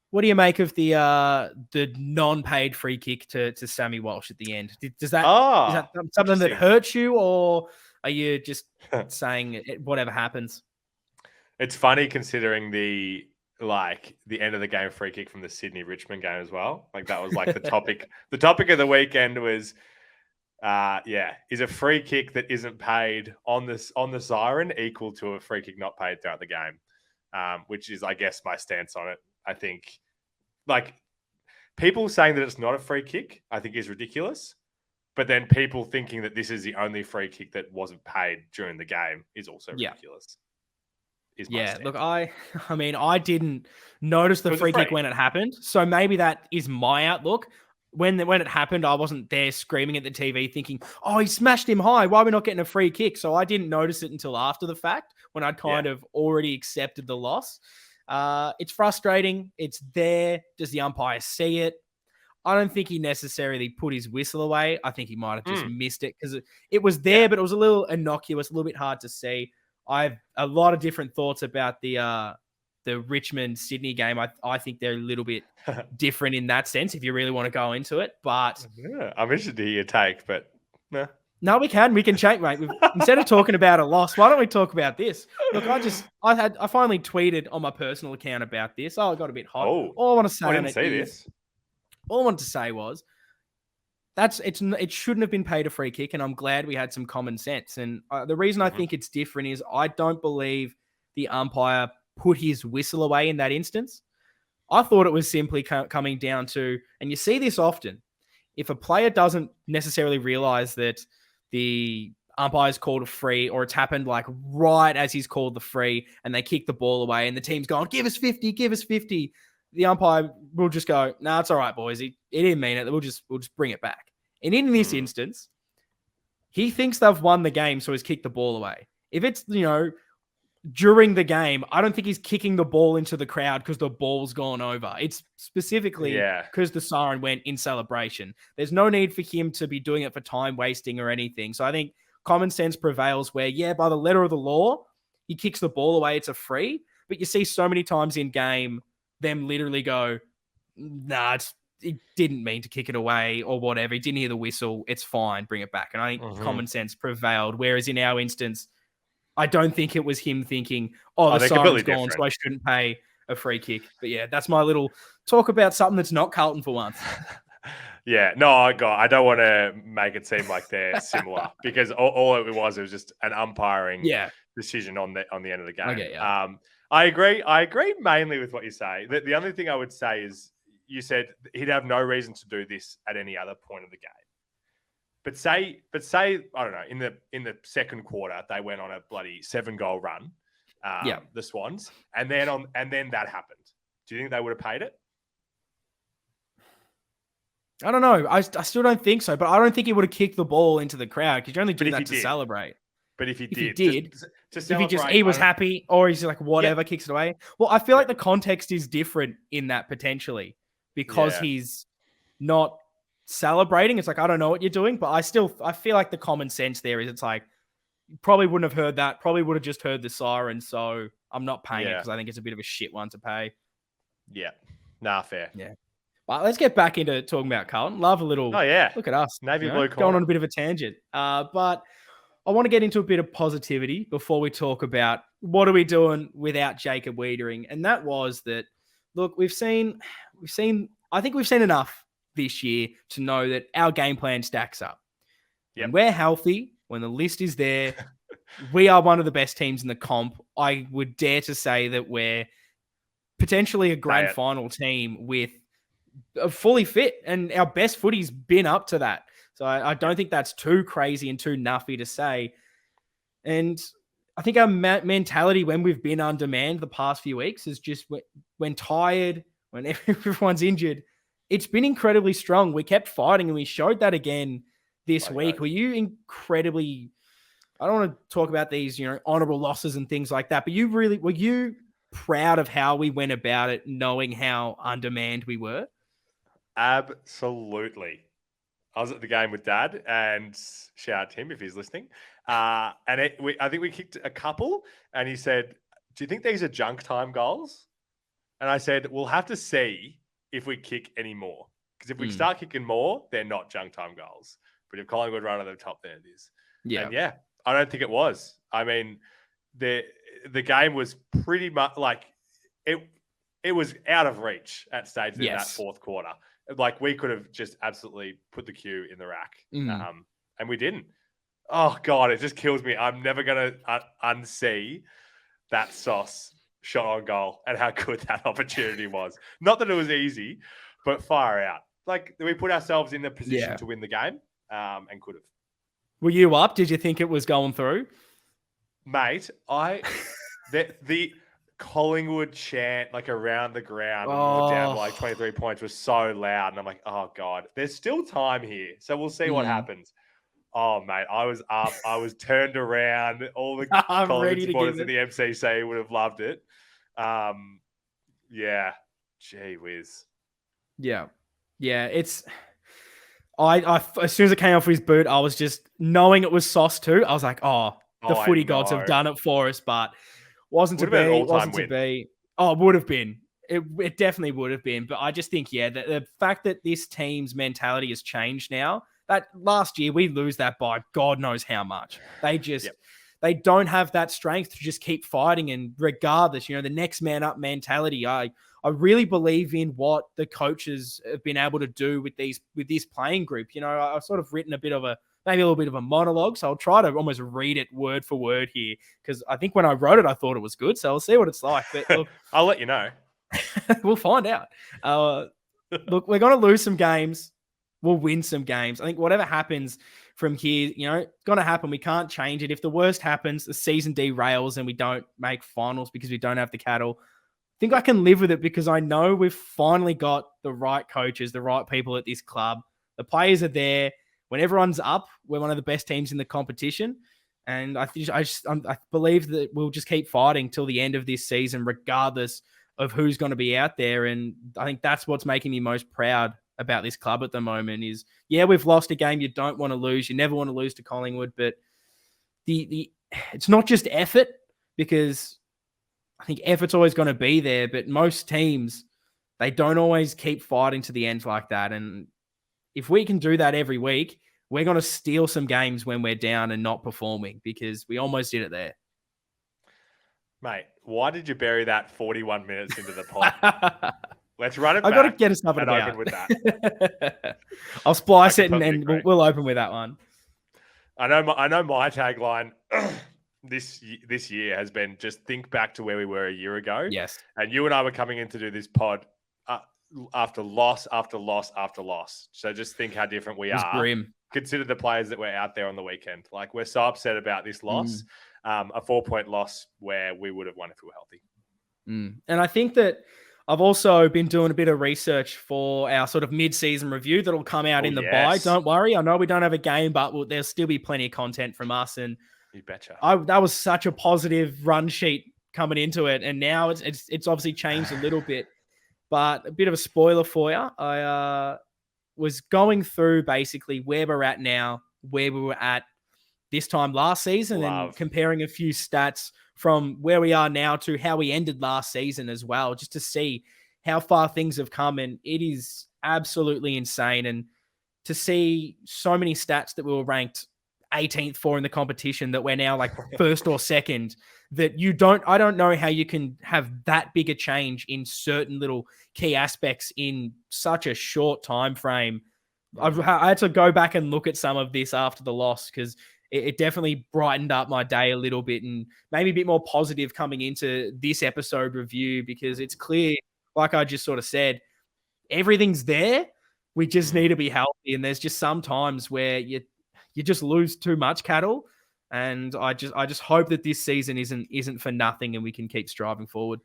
What do you make of the non-paid free kick to Sammy Walsh at the end? Is that something that hurts you, or are you just saying whatever happens? It's funny considering the end of the game free kick from the Sydney Richmond game as well. Like that was like the topic. The topic of the weekend was is a free kick that isn't paid on the siren equal to a free kick not paid throughout the game, which is, I guess, my stance on it. I think, like, people saying that it's not a free kick, I think is ridiculous. But then people thinking that this is the only free kick that wasn't paid during the game is also ridiculous. Look, I mean, I didn't notice the free kick when it happened, so maybe that is my outlook. when it happened, I wasn't there screaming at the TV thinking, oh, he smashed him high. Why are we not getting a free kick? So I didn't notice it until after the fact when I'd kind of already accepted the loss. It's frustrating. It's there. Does the umpire see it? I don't think he necessarily put his whistle away. I think he might have just missed it because it was there, but it was a little innocuous, a little bit hard to see. I have a lot of different thoughts about the Richmond-Sydney game. I think they're a little bit different in that sense if you really want to go into it. But I'm interested to hear your take, but nah. No, we can change, mate. Instead of talking about a loss, why don't we talk about this? Look, I finally tweeted on my personal account about this. Oh, it got a bit hot. Oh, all I want to say I didn't see this. All I wanted to say was it shouldn't have been paid a free kick, and I'm glad we had some common sense. And the reason I think it's different is I don't believe the umpire put his whistle away in that instance. I thought it was simply coming down to, and you see this often, if a player doesn't necessarily realize that the umpire's called a free, or it's happened like right as he's called the free, and they kick the ball away, and the team's going, give us 50, give us 50. The umpire will just go, nah, it's all right, boys. He didn't mean it. We'll just bring it back. And in this instance, he thinks they've won the game, so he's kicked the ball away. If it's, during the game, I don't think he's kicking the ball into the crowd because the ball's gone over. It's specifically because the siren went in celebration. There's no need for him to be doing it for time wasting or anything. So I think common sense prevails where, by the letter of the law, he kicks the ball away. It's a free. But you see so many times in game, them literally go, nah, he didn't mean to kick it away or whatever. He didn't hear the whistle. It's fine. Bring it back. And I think common sense prevailed. Whereas in our instance, I don't think it was him thinking, the siren's gone, so I shouldn't pay a free kick. But yeah, that's my little talk about something that's not Carlton for once. I don't want to make it seem like they're similar because all it was just an umpiring decision on the end of the game. Okay, yeah. I agree. I agree mainly with what you say. The only thing I would say is you said he'd have no reason to do this at any other point of the game. But say I don't know, in the second quarter they went on a bloody 7-goal run, the Swans, and then that happened. Do you think they would have paid it? I don't know. I still don't think so, but I don't think he would have kicked the ball into the crowd because you only do that to celebrate. But if he did, to if he was happy, or he's like whatever, kicks it away. Well, I feel like the context is different in that potentially because he's not celebrating. It's like, I don't know what you're doing, but I feel like the common sense there is it's like probably wouldn't have heard that. Probably would have just heard the siren. So I'm not paying it because I think it's a bit of a shit one to pay. Yeah, nah, fair. Yeah. But let's get back into talking about Carlton. Love a little. Oh yeah, look at us, navy blue corner. Going on a bit of a tangent. But I want to get into a bit of positivity before we talk about what are we doing without Jacob Wiedering. And that was that, look, we've seen, I think we've seen enough this year to know that our game plan stacks up. Yep. When we're healthy, when the list is there, we are one of the best teams in the comp. I would dare to say that we're potentially a grand final team with a fully fit, and our best footy's been up to that. So I don't think that's too crazy and too nuffy to say. And I think our mentality when we've been on demand the past few weeks is just when tired, when everyone's injured, it's been incredibly strong. We kept fighting and we showed that again this week. Were you incredibly, I don't want to talk about these, honorable losses and things like that, but were you proud of how we went about it, knowing how on-demand we were? Absolutely. I was at the game with Dad, and shout out to him if he's listening. I think we kicked a couple, and he said, do you think these are junk time goals? And I said, we'll have to see if we kick any more. Because if we start kicking more, they're not junk time goals. But if Collingwood run over the top, there it is. Yeah. And I don't think it was. I mean, the game was pretty much like it was out of reach at stages in that fourth quarter. Like we could have just absolutely put the cue in the rack, and we didn't. Oh God, it just kills me. I'm never gonna unsee that Sauce shot on goal and how good that opportunity was. Not that it was easy, but far out. Like we put ourselves in the position to win the game, and could have. Were you up? Did you think it was going through, mate? Collingwood chant like around the ground when we were down by like 23 points was so loud. And I'm like, oh God, there's still time here. So we'll see what happens. Oh, mate, I was up. I was turned around. All the I'm Collingwood ready to supporters give in the MCC would have loved it. Yeah. Gee whiz. Yeah. It's... I as soon as it came off his boot, I was just knowing it was Sauce too. I was like, the footy gods have done it for us, but wasn't to be. Wasn't to be. Oh, it would have been. It definitely would have been. But I just think, the fact that this team's mentality has changed now. That last year we lose that by God knows how much. They just they don't have that strength to just keep fighting, and regardless, the next man up mentality. I really believe in what the coaches have been able to do with this playing group. I've sort of written maybe a little bit of a monologue, so I'll try to almost read it word for word here, because I think when I wrote it, I thought it was good. So I'll see what it's like. But look, I'll let you know. We'll find out. Look, we're going to lose some games. We'll win some games. I think whatever happens from here, it's going to happen. We can't change it. If the worst happens, the season derails and we don't make finals because we don't have the cattle, I think I can live with it, because I know we've finally got the right coaches, the right people at this club. The players are there. When everyone's up, we're one of the best teams in the competition. And I believe that we'll just keep fighting till the end of this season, regardless of who's going to be out there. And I think that's what's making me most proud about this club at the moment is, we've lost a game you don't want to lose. You never want to lose to Collingwood, but it's not just effort, because I think effort's always going to be there, but most teams, they don't always keep fighting to the end like that. And if we can do that every week, we're going to steal some games when we're down and not performing, because we almost did it there. Mate, why did you bury that 41 minutes into the pod? Let's run it back. I've got to get us up and open with that. I'll splice it and we'll open with that one. I know my tagline this year has been just think back to where we were a year ago. Yes. And you and I were coming in to do this pod after loss after loss after loss. So just think how different we are. Grim. Consider the players that were out there on the weekend. Like, we're so upset about this loss. A 4-point loss where we would have won if we were healthy. And I think that I've also been doing a bit of research for our sort of mid-season review that'll come out in the bye. Don't worry. I know we don't have a game, but there'll still be plenty of content from us. And you betcha. That was such a positive run sheet coming into it. And now it's obviously changed a little bit. But a bit of a spoiler for you. I was going through basically where we're at now, where we were at this time last season, and comparing a few stats from where we are now to how we ended last season as well, just to see how far things have come. And it is absolutely insane. And to see so many stats that we were ranked 18th for in the competition, that we're now like first or second, that I don't know how you can have that big a change in certain little key aspects in such a short time frame. I had to go back and look at some of this after the loss, because it definitely brightened up my day a little bit, and maybe a bit more positive coming into this episode review, because it's clear, like I just sort of said, everything's there. We just need to be healthy. And there's just some times where you just lose too much cattle. And I just hope that this season isn't for nothing and we can keep striving forward.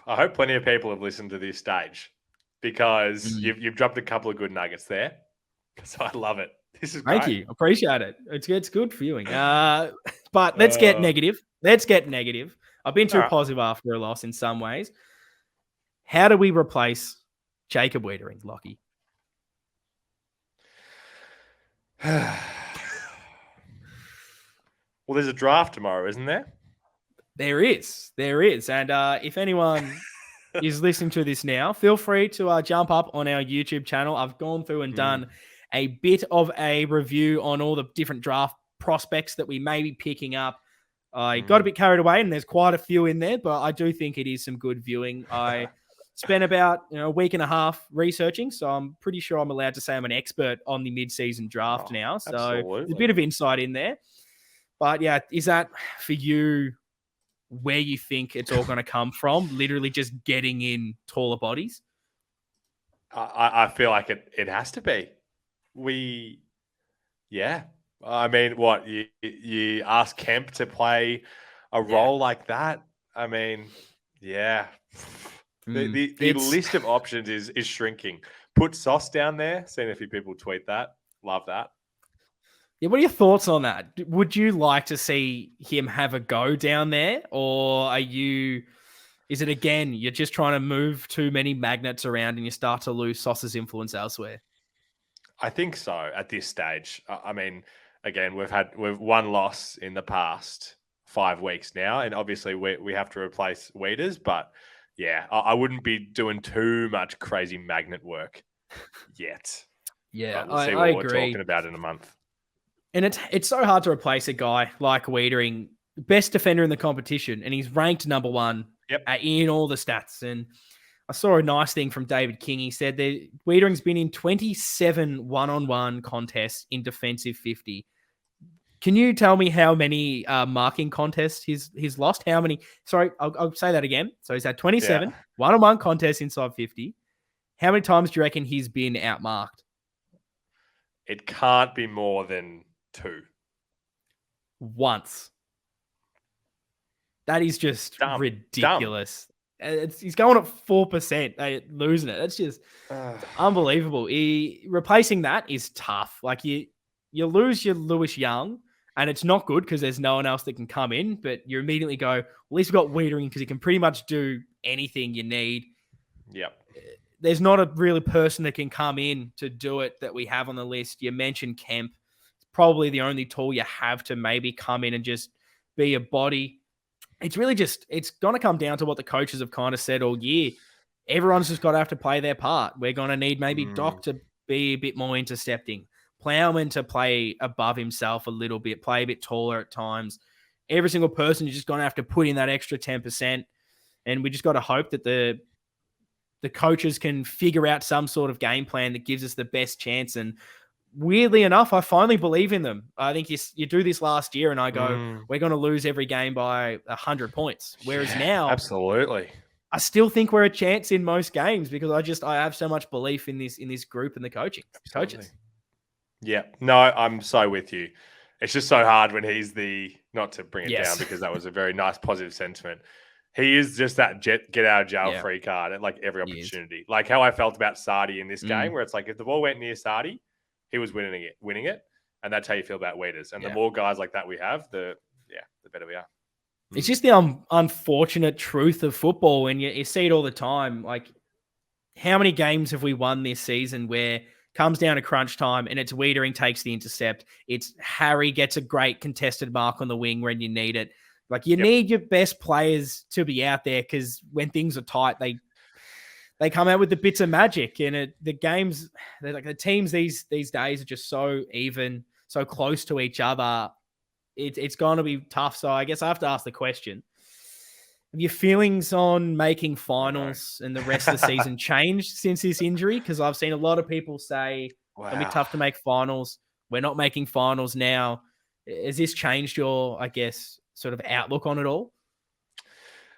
I hope plenty of people have listened to this stage, because you've dropped a couple of good nuggets there. So I love it. This is great. Thank you. Appreciate it. It's good viewing. But let's get negative. I've been too positive after a loss in some ways. How do we replace Jacob Wiedering, Lockie? Well, there's a draft tomorrow, isn't there? There is. And if anyone is listening to this now, feel free to jump up on our YouTube channel. I've gone through and done a bit of a review on all the different draft prospects that we may be picking up. I got a bit carried away, and there's quite a few in there, but I do think it is some good viewing. I spent about a week and a half researching, so I'm pretty sure I'm allowed to say I'm an expert on the mid-season draft now. So there's a bit of insight in there. But yeah, is that for you where you think it's all going to come from? Literally just getting in taller bodies? I feel like it has to be. I mean, what, you ask Kemp to play a role like that? I mean, yeah. The It's list of options is shrinking. Put Sauce down there. Seen a few people tweet that. Love that. yeah. What are your thoughts on that? Would you like to see him have a go down there, or are you? Is it again you're just trying to move too many magnets around and you start to lose Sauce's influence elsewhere? I think so at this stage. I mean, again, we've one loss in the past 5 weeks now, and obviously we have to replace Weeders, but yeah, I wouldn't be doing too much crazy magnet work yet. Yeah, But we'll see I what we're agree. talking about in a month. And it's so hard to replace a guy like Wiedering, best defender in the competition, and he's ranked number one Yep. in all the stats. And I saw a nice thing from David King. He said that Wiedering's been in 27 one-on-one contests in defensive 50. Can you tell me how many marking contests he's lost? How many? Sorry, I'll say that again. So he's had 27 one-on-one contests inside 50. How many times do you reckon he's been outmarked? It can't be more than 2. Once. That is just Dumb. ridiculous. He's going at 4%, losing it. That's just unbelievable. Replacing that is tough. Like you lose your Lewis Young, and it's not good because there's no one else that can come in. But you immediately go, well, at least we've got Wiedering because he can pretty much do anything you need. Yep. There's not a really person that can come in to do it that we have on the list. You mentioned Kemp. It's probably the only tool you have to maybe come in and just be a body. It's really just, it's going to come down to what the coaches have kind of said all year. Everyone's just got to have to play their part. We're going to need maybe Doc to be a bit more intercepting, Plowman to play above himself a little bit, play a bit taller at times. Every single person is just going to have to put in that extra 10%. And we just got to hope that the coaches can figure out some sort of game plan that gives us the best chance. And weirdly enough, I finally believe in them. I think you do this last year and I go, we're going to lose every game by 100 points. Whereas now, absolutely, I still think we're a chance in most games because I have so much belief in this group and the coaches. Yeah, no, I'm so with you. It's just so hard when he's not to bring it down because that was a very nice positive sentiment. He is just that get out of jail free card at like every opportunity. Like how I felt about Sardi in this game, where it's like if the ball went near Sardi, he was winning it, and that's how you feel about Weeders. And the more guys like that we have, the better we are. It's just the unfortunate truth of football, and you see it all the time. Like, how many games have we won this season where it comes down to crunch time and it's Wiedering takes the intercept? It's Harry gets a great contested mark on the wing when you need it. Like, you need your best players to be out there because when things are tight, they come out with the bits of magic. And the games, like the teams these days are just so even, so close to each other. It's going to be tough. So I guess I have to ask the question. Have your feelings on making finals and the rest of the season changed since this injury? Because I've seen a lot of people say it'll be tough to make finals. We're not making finals now. Has this changed your, I guess, sort of outlook on it all?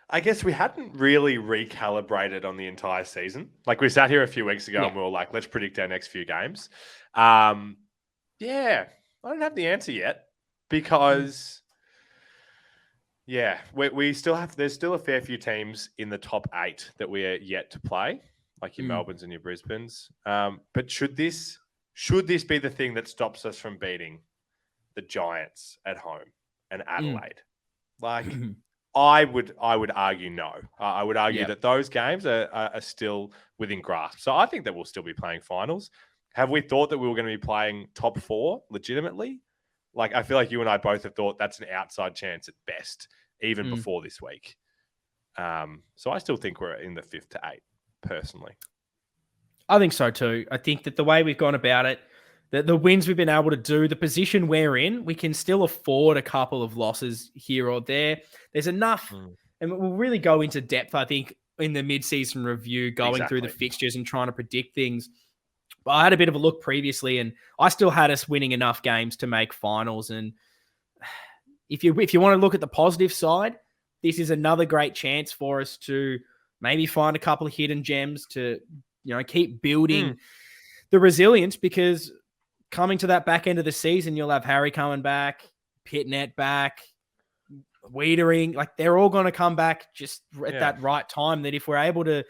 I guess we hadn't really recalibrated on the entire season. Like we sat here a few weeks ago and we were like, let's predict our next few games. I don't have the answer yet because, we still have, there's still a fair few teams in the top 8 that we are yet to play, like your Melbournes and your Brisbanes. But should this be the thing that stops us from beating the Giants at home and Adelaide? Like, I would argue no. I would argue that those games are still within grasp. So I think that we'll still be playing finals. Have we thought that we were going to be playing top 4 legitimately? Like, I feel like you and I both have thought that's an outside chance at best, even before this week. So I still think we're in the 5th to 8, personally. I think so too. I think that the way we've gone about it, the wins we've been able to do, the position we're in, we can still afford a couple of losses here or there. There's enough, and we'll really go into depth, I think, in the mid-season review, going through the fixtures and trying to predict things. But I had a bit of a look previously, and I still had us winning enough games to make finals. And if you want to look at the positive side, this is another great chance for us to maybe find a couple of hidden gems to, keep building the resilience, because coming to that back end of the season, you'll have Harry coming back, Pitnet back, Wiedering, like they're all going to come back just at that right time. That if we're able to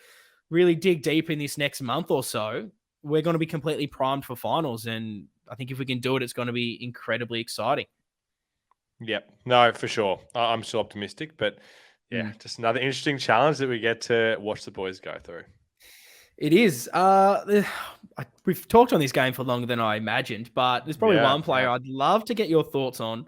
really dig deep in this next month or so, we're going to be completely primed for finals. And I think if we can do it, it's going to be incredibly exciting. Yep. No, for sure. I'm still optimistic, but just another interesting challenge that we get to watch the boys go through. It is. We've talked on this game for longer than I imagined, but there's probably one player I'd love to get your thoughts on.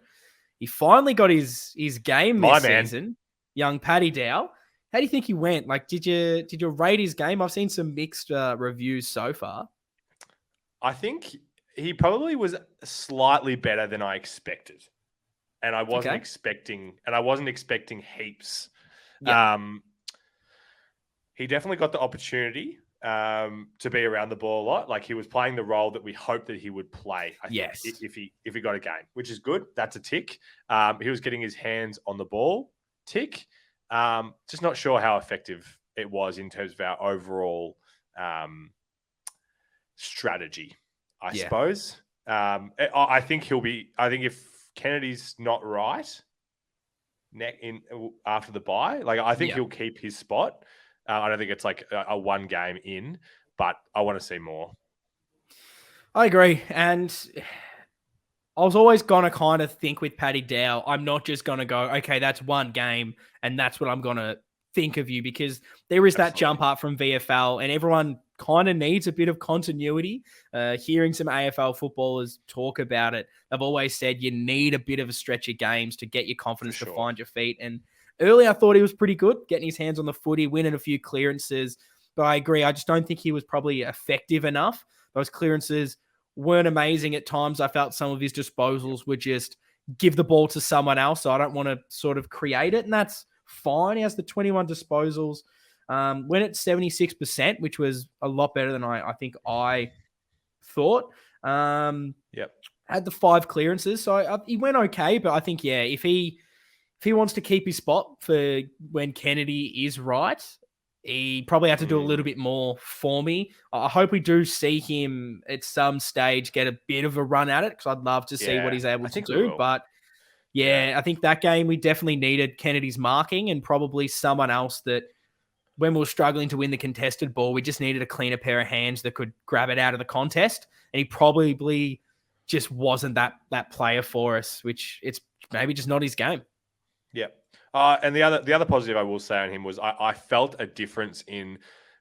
He finally got his game this season, young Paddy Dow. How do you think he went? Like, did you rate his game? I've seen some mixed reviews so far. I think he probably was slightly better than I expected, and I wasn't expecting heaps. Yep. He definitely got the opportunity to be around the ball a lot. Like, he was playing the role that we hoped that he would play. I think, if he got a game, which is good. That's a tick. He was getting his hands on the ball. Tick. Just not sure how effective it was in terms of our overall strategy, I suppose. I think if Kennedy's not right after the bye, like, I think he'll keep his spot. I don't think it's like a one game in, but I want to see more. I agree. And I was always going to kind of think with Paddy Dow, I'm not just going to go, okay, that's one game and that's what I'm going to think of you, because there is that jump up from VFL and everyone kind of needs a bit of continuity. Hearing some AFL footballers talk about it, they've always said you need a bit of a stretch of games to get your confidence to find your feet. And early, I thought he was pretty good, getting his hands on the footy, winning a few clearances. But I agree, I just don't think he was probably effective enough. Those clearances weren't amazing at times. I felt some of his disposals were just give the ball to someone else. So I don't want to sort of create it. And that's fine. He has the 21 disposals. Went at 76%, which was a lot better than I think I thought. Had the 5 clearances. So he went okay. But I think, if he wants to keep his spot for when Kennedy is right, he probably had to do a little bit more for me. I hope we do see him at some stage get a bit of a run at it, because I'd love to see what he's able to do. But I think that game we definitely needed Kennedy's marking and probably someone else that when we were struggling to win the contested ball, we just needed a cleaner pair of hands that could grab it out of the contest. And he probably just wasn't that player for us, which it's maybe just not his game. Yeah. And the other positive I will say on him was I felt a difference in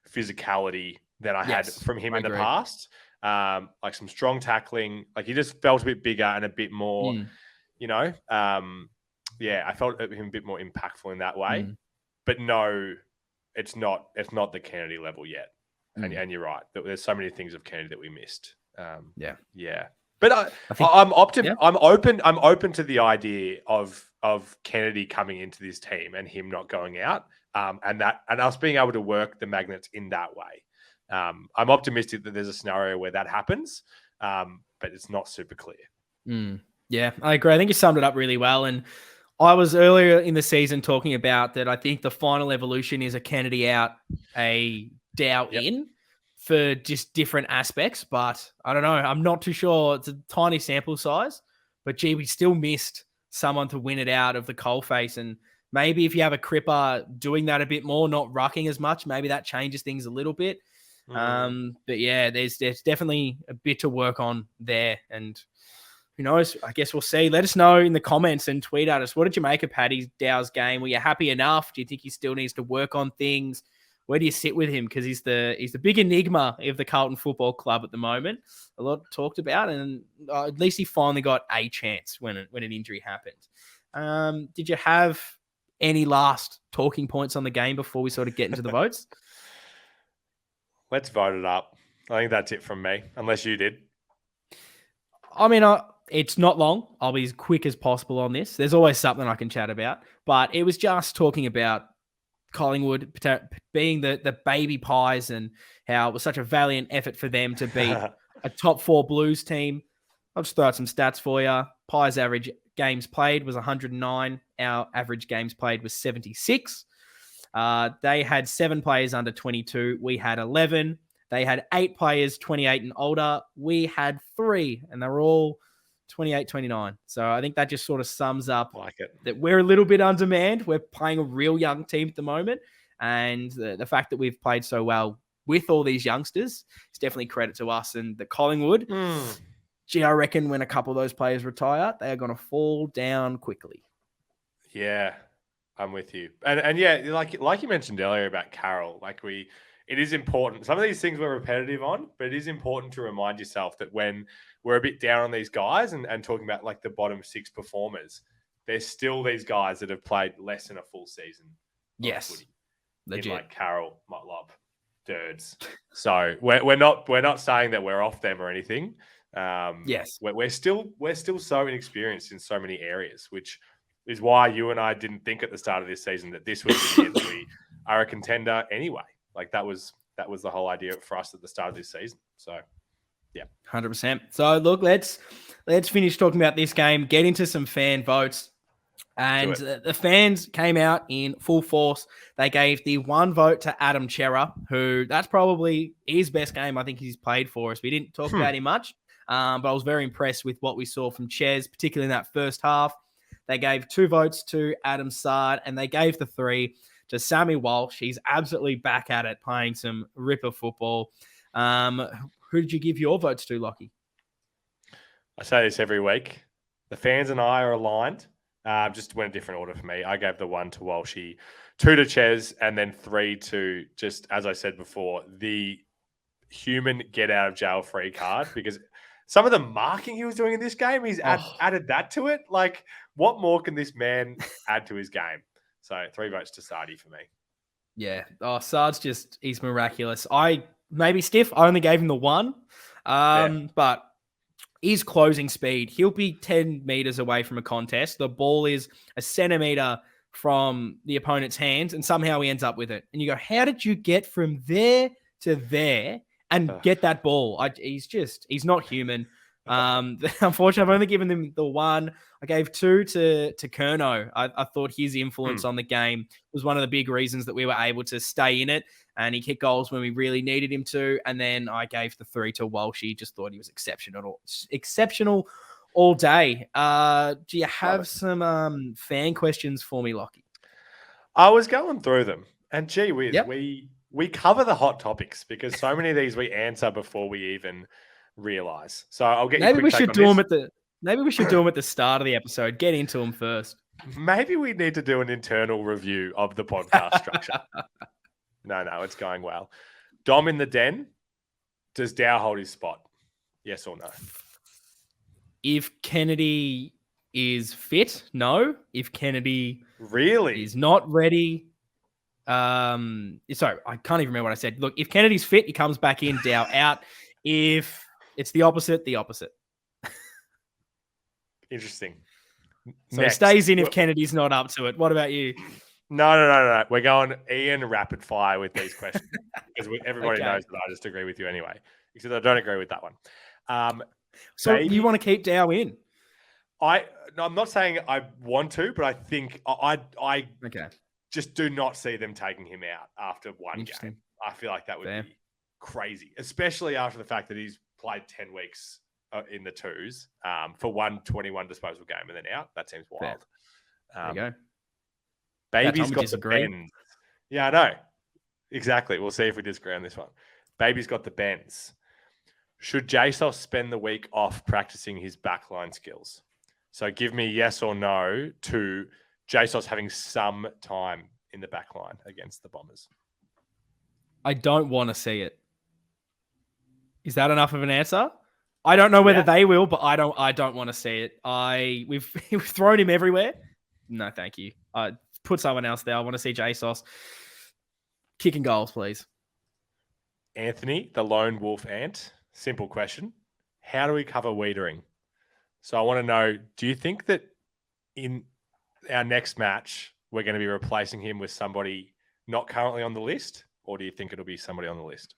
physicality that I had from him in the past. Like some strong tackling. Like, he just felt a bit bigger and a bit more, I felt him a bit more impactful in that way. But no, it's not the Kennedy level yet. And you're right. There's so many things of Kennedy that we missed. But I'm open to the idea of Kennedy coming into this team and him not going out, and us being able to work the magnets in that way. I'm optimistic that there's a scenario where that happens, but it's not super clear. Yeah, I agree. I think you summed it up really well. And I was earlier in the season talking about that. I think the final evolution is a Kennedy out, a Dow in, for just different aspects. But I don't know. I'm not too sure. It's a tiny sample size, but gee, we still missed someone to win it out of the coalface. And maybe if you have a Cripper doing that a bit more, not rucking as much, maybe that changes things a little bit. But there's definitely a bit to work on there. And who knows? I guess we'll see. Let us know in the comments and tweet at us. What did you make of Paddy Dow's game? Were you happy enough? Do you think he still needs to work on things? Where do you sit with him? Because he's the big enigma of the Carlton Football Club at the moment. A lot talked about, and at least he finally got a chance when an injury happened. Did you have any last talking points on the game before we sort of get into the votes? Let's vote it up. I think that's it from me, unless you did. I mean, it's not long. I'll be as quick as possible on this. There's always something I can chat about, but it was just talking about Collingwood being the baby pies and how it was such a valiant effort for them to beat a top 4 Blues team. I'll just throw out some stats for you. Pies average games played was 109. Our average games played was 76. They had 7 players under 22. We had 11. They had 8 players 28 and older. We had 3, and they're all 28-29. So I think that just sort of sums up Like it. that we're a little bit undermanned. We're playing a real young team at the moment. And the fact that we've played so well with all these youngsters is definitely credit to us. And the Collingwood, gee, I reckon when a couple of those players retire, they are going to fall down quickly. Yeah, I'm with you. And yeah, like you mentioned earlier about Carroll, it is important. Some of these things we're repetitive on, but it is important to remind yourself that when we're a bit down on these guys and talking about like the bottom 6 performers, there's still these guys that have played less than a full season. Yes. Legit. In like Carroll, Motlop, Dirds. So we're not saying that we're off them or anything. Yes. We're still so inexperienced in so many areas, which is why you and I didn't think at the start of this season that this was the year that we are a contender anyway. Like that was the whole idea for us at the start of this season. So yeah. 100%. So look, let's finish talking about this game, get into some fan votes. And the fans came out in full force. They gave the 1 vote to Adam Chera, who that's probably his best game I think he's played for us. We didn't talk about him much, but I was very impressed with what we saw from Ches, particularly in that first half. They gave 2 votes to Adam Sard, and they gave the 3 to Sammy Walsh. He's absolutely back at it, playing some ripper football. Who did you give your votes to, Lockie? I say this every week. The fans and I are aligned. Just went a different order for me. I gave the 1 to Walshy, 2 to Ches, and then 3 to, just as I said before, the human get out of jail free card, because some of the marking he was doing in this game, he's added that to it. Like, what more can this man add to his game? So 3 votes to Sardi for me. Yeah. Oh, Sard's he's miraculous. Maybe stiff. I only gave him the 1. But his closing speed, he'll be 10 meters away from a contest. The ball is a centimeter from the opponent's hands, and somehow he ends up with it. And you go, how did you get from there to there and get that ball? He's not human. Unfortunately, I've only given them the 1. I gave 2 to Curnow. I thought his influence on the game was one of the big reasons that we were able to stay in it, and he kicked goals when we really needed him to. And then I gave the 3 to Walshy. Just thought he was exceptional all day. Do you have some fan questions for me, Lockie? I was going through them, and gee whiz, Yep. we cover the hot topics because so many of these we answer before we even realize. So I'll get you. Maybe we should do them at the start of the episode. Get into them first. Maybe we need to do an internal review of the podcast structure. No, it's going well. Dom in the den. Does Dow hold his spot? Yes or no? If Kennedy is fit, no. If Kennedy really is not ready, sorry, I can't even remember what I said. Look, if Kennedy's fit, he comes back in. Dow out. If it's the opposite. Interesting. So it stays in if Kennedy's not up to it. What about you? No. We're going Ian rapid fire with these questions because everybody knows that I just agree with you anyway. Except I don't agree with that one. So you want to keep Dow in? I'm not saying I want to, but I think I okay. Just do not see them taking him out after one game. I feel like that would be crazy, especially after the fact that he's played 10 weeks in the twos for 121 disposal game and then out. That seems wild. There you go. Baby's got the bends. Yeah, I know. Exactly. We'll see if we disagree on this one. Baby's got the bends. Should JSOS spend the week off practicing his backline skills? So give me yes or no to JSOS having some time in the backline against the Bombers. I don't want to see it. Is that enough of an answer? I don't know whether they will, but I don't want to see it. We've thrown him everywhere. No, thank you. Put someone else there. I want to see JSOS kicking goals, please. Anthony, the lone wolf ant. Simple question. How do we cover Wiedering? So I want to know, do you think that in our next match, we're going to be replacing him with somebody not currently on the list? Or do you think it'll be somebody on the list?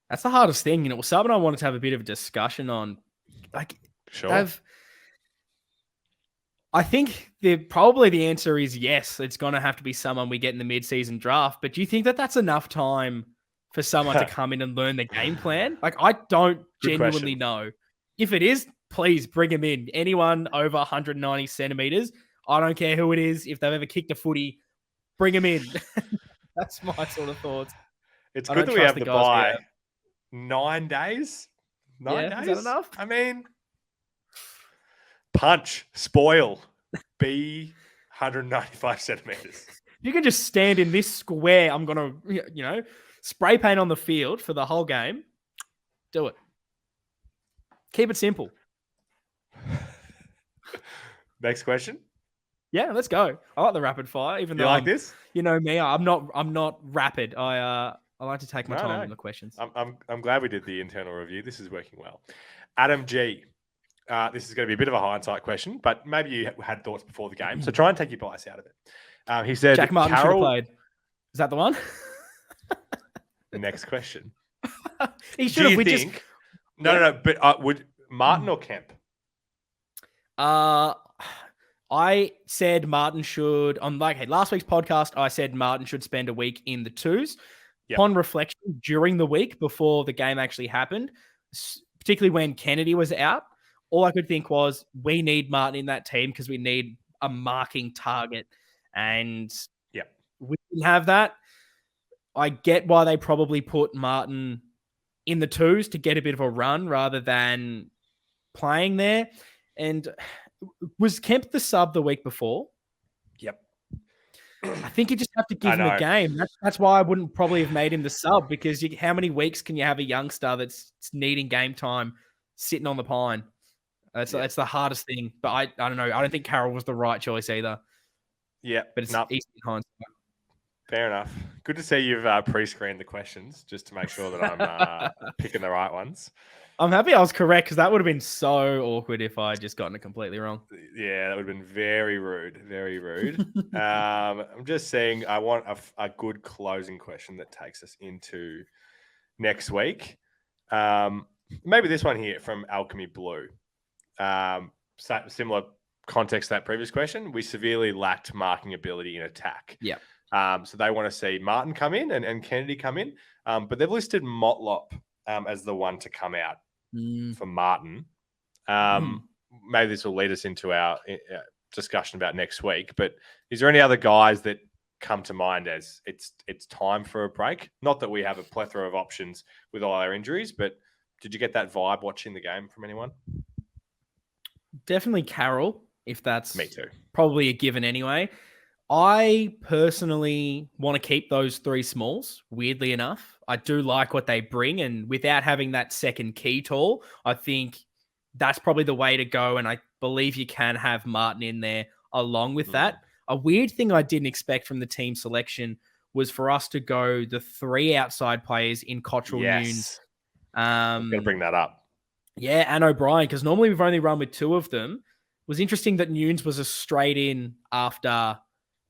That's the hardest thing. It was something I wanted to have a bit of a discussion on. Sure. I think probably the answer is yes. It's going to have to be someone we get in the mid-season draft. But do you think that that's enough time for someone to come in and learn the game plan? I don't genuinely know. If it is, please bring him in. Anyone over 190 centimeters, I don't care who it is. If they've ever kicked a footy, bring him in. That's my sort of thoughts. It's I good don't that we trust have the the guys we bye. have. 9 days? 9 Yeah, days? is that enough? I mean, punch, spoil, be 195 centimeters. You can just stand in this square. I'm going to, spray paint on the field for the whole game. Do it. Keep it simple. Next question. Yeah, let's go. I like the rapid fire, even You though like this? You know me, I'm not rapid. I like to take my time on the questions. I'm glad we did the internal review. This is working well. Adam G. This is going to be a bit of a hindsight question, but maybe you had thoughts before the game. So try and take your bias out of it. He said, Jack Martin should have played. Is that the one? Next question. He should have. No. But would Martin or Kemp? I said Martin should last week's podcast. I said Martin should spend a week in the twos. Yep. Upon reflection during the week before the game actually happened, particularly when Kennedy was out, all I could think was we need Martin in that team because we need a marking target, and we didn't have that. I get why they probably put Martin in the twos to get a bit of a run rather than playing there. And was Kemp the sub the week before? Yep. I think you just have to give him a game. That's why I wouldn't probably have made him the sub, because how many weeks can you have a youngster that's needing game time sitting on the pine? That's the hardest thing. But I don't know. I don't think Carroll was the right choice either. Yeah. But it's easy in hindsight. Fair enough. Good to see you've pre-screened the questions just to make sure that I'm picking the right ones. I'm happy I was correct, because that would have been so awkward if I had just gotten it completely wrong. Yeah, that would have been very rude. Very rude. I'm just saying I want a good closing question that takes us into next week. Maybe this one here from Alchemy Blue. Similar context to that previous question. We severely lacked marking ability in attack. Yeah. So they want to see Martin come in and Kennedy come in. But they've listed Motlop as the one to come out for Martin. Maybe this will lead us into our discussion about next week. But is there any other guys that come to mind as it's time for a break? Not that we have a plethora of options with all our injuries, but did you get that vibe watching the game from anyone? Definitely Carroll, if that's Me too. Probably a given anyway. I personally want to keep those three smalls, weirdly enough. I do like what they bring, and without having that second key tall, I think that's probably the way to go, and I believe you can have Martin in there along with that. A weird thing I didn't expect from the team selection was for us to go the three outside players in Cottrell, Nunes. I'm going to bring that up. Yeah, and O'Brien, because normally we've only run with two of them. It was interesting that Nunes was a straight in after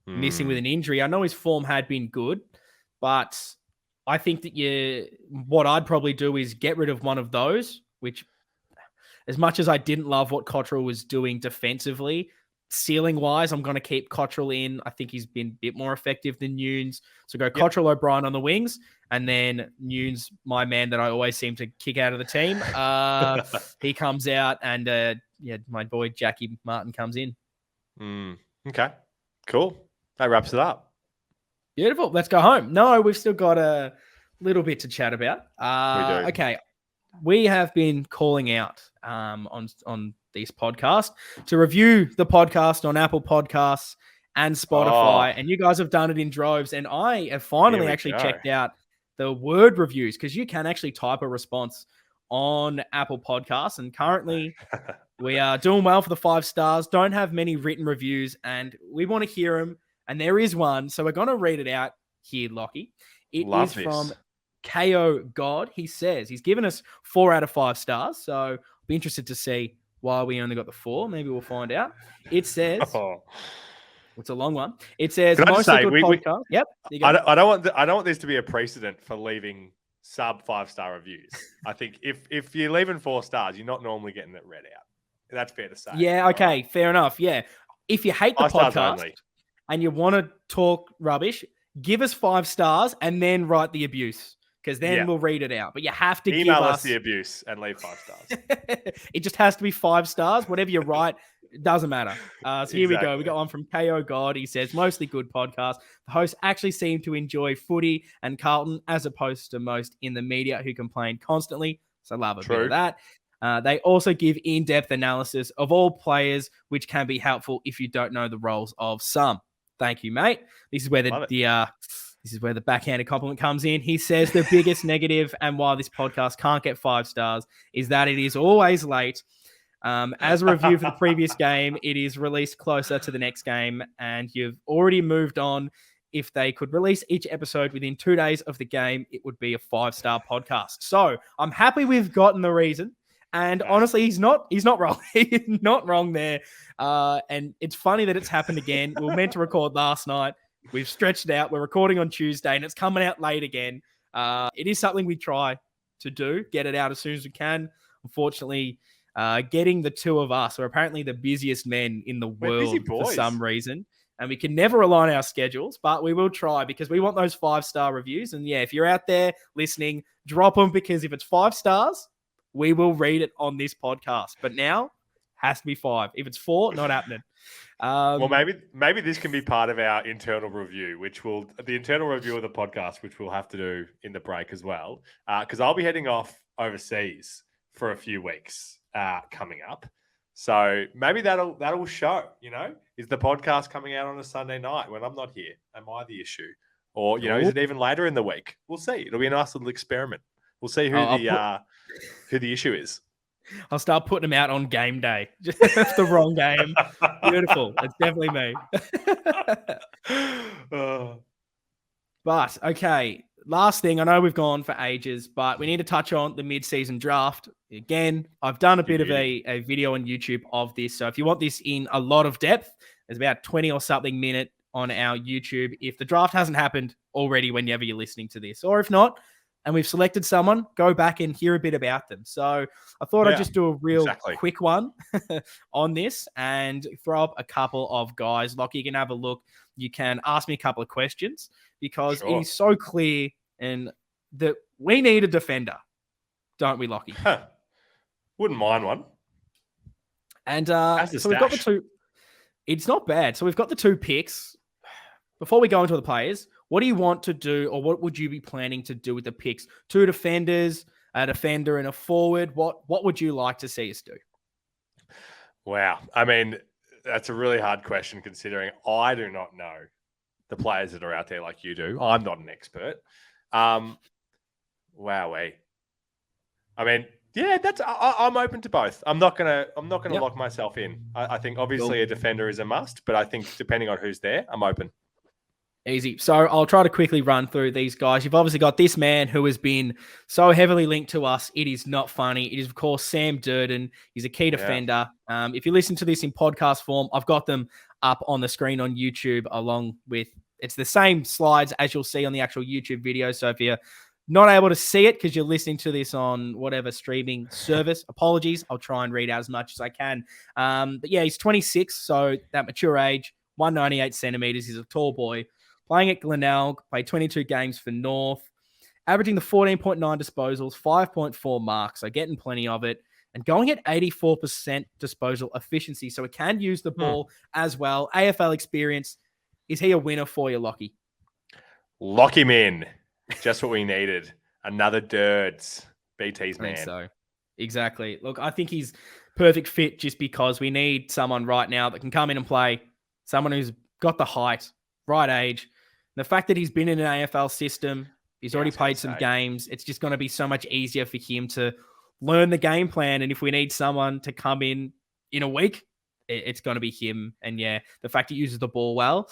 missing with an injury. I know his form had been good, but I think that what I'd probably do is get rid of one of those, which, as much as I didn't love what Cottrell was doing defensively, ceiling-wise, I'm going to keep Cottrell in. I think he's been a bit more effective than Nunes. So go Cottrell, O'Brien on the wings, and then Nunes, my man that I always seem to kick out of the team. He comes out, and my boy Jackie Martin comes in. Okay, cool. That wraps it up. Beautiful. Let's go home. No, we've still got a little bit to chat about. We do. Okay. We have been calling out on this podcast to review the podcast on Apple Podcasts and Spotify. And you guys have done it in droves. And I have finally actually checked out the word reviews, because you can actually type a response on Apple Podcasts. And currently we are doing well for the 5 stars. Don't have many written reviews, and we want to hear them. And there is one. So we're going to read it out here, Lockie. It is from KO God. He says he's given us 4 out of 5 stars. So I'll be interested to see why we only got the 4. Maybe we'll find out. It says, it's a long one. It says, mostly good podcast. Yep. I don't want this to be a precedent for leaving sub 5-star reviews. I think if you're leaving 4 stars, you're not normally getting it read out. That's fair to say. Yeah. Okay. Fair enough. Yeah. If you hate the podcast and you want to talk rubbish, give us 5 stars and then write the abuse, because then we'll read it out. But you have to email give us the abuse and leave 5 stars. It just has to be 5 stars. Whatever you write, it doesn't matter. So here we go. We got one from KO God. He says, mostly good podcast. The hosts actually seem to enjoy footy and Carlton as opposed to most in the media who complain constantly. So I love a bit of that. They also give in-depth analysis of all players, which can be helpful if you don't know the roles of some. Thank you, mate. This is where the backhanded compliment comes in. He says the biggest negative and why this podcast can't get 5 stars is that it is always late. As a review for the previous game, it is released closer to the next game, and you've already moved on. If they could release each episode within 2 days of the game, it would be a 5-star podcast. So I'm happy we've gotten the reason. And honestly, he's not wrong. He's not wrong there. And it's funny that it's happened again. We were meant to record last night. We've stretched it out. We're recording on Tuesday, and it's coming out late again. It is something we try to do, get it out as soon as we can. Unfortunately, getting the two of us are apparently the busiest men in the world for some reason. And we can never align our schedules, but we will try because we want those 5-star reviews. And yeah, if you're out there listening, drop them, because if it's 5 stars, we will read it on this podcast. But now has to be 5. If it's 4, not happening. Well, maybe this can be part of our internal review, the internal review of the podcast, which we'll have to do in the break as well. Because I'll be heading off overseas for a few weeks coming up. So maybe that'll show, is the podcast coming out on a Sunday night when I'm not here? Am I the issue? Or, is it even later in the week? We'll see. It'll be a nice little experiment. We'll see who the issue is. I'll start putting them out on game day. Just the wrong game. Beautiful. It's definitely me. But, okay, last thing. I know we've gone for ages, but we need to touch on the mid-season draft. Again, I've done a bit of a video on YouTube of this. So if you want this in a lot of depth, there's about 20 or something minute on our YouTube. If the draft hasn't happened already whenever you're listening to this, or if not, and we've selected someone, go back and hear a bit about them. So I thought I'd just do a real quick one on this and throw up a couple of guys. Lockie, you can have a look. You can ask me a couple of questions because it is so clear and that we need a defender, don't we, Lockie? Wouldn't mind one. And so we've got the 2. It's not bad. So we've got the 2 picks. Before we go into the players, what do you want to do, or what would you be planning to do with the picks? 2 defenders, a defender, and a forward. What would you like to see us do? Wow. I mean, that's a really hard question considering I do not know the players that are out there like you do. I'm not an expert. Wowee. I mean, yeah, I'm open to both. I'm not gonna lock myself in. I think obviously a defender is a must, but I think depending on who's there, I'm open. Easy. So I'll try to quickly run through these guys. You've obviously got this man who has been so heavily linked to us. It is not funny. It is, of course, Sam Durden. He's a key defender. If you listen to this in podcast form, I've got them up on the screen on YouTube along with, it's the same slides as you'll see on the actual YouTube video. So if you're not able to see it because you're listening to this on whatever streaming service, apologies. I'll try and read out as much as I can. But yeah, he's 26, so that mature age, 198 centimeters. He's a tall boy. Playing at Glenelg, played 22 games for North, averaging the 14.9 disposals, 5.4 marks, so getting plenty of it, and going at 84% disposal efficiency, so it can use the ball as well. AFL experience. Is he a winner for you, Lockie? Lock him in. Just what we needed. Another Dirds. BT's man. I think so. Exactly. Look, I think he's perfect fit just because we need someone right now that can come in and play, someone who's got the height, right age. The fact that he's been in an AFL system, he's already played some games. It's just going to be so much easier for him to learn the game plan. And if we need someone to come in a week, it's going to be him. And yeah, the fact he uses the ball well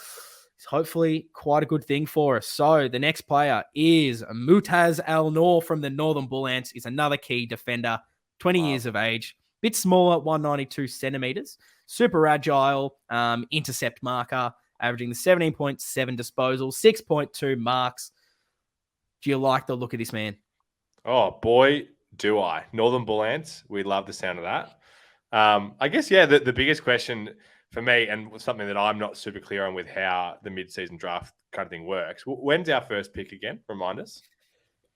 is hopefully quite a good thing for us. So the next player is Mutaz Al-Noor from the Northern Bull Ants. Is another key defender, 20 years of age, bit smaller, 192 centimeters, super agile, intercept marker, averaging the 17.7 disposals, 6.2 marks. Do you like the look of this man? Oh, boy, do I. Northern Bull Ants, we love the sound of that. I guess, yeah, the biggest question for me, and something that I'm not super clear on with how the mid-season draft kind of thing works, when's our first pick again? Remind us.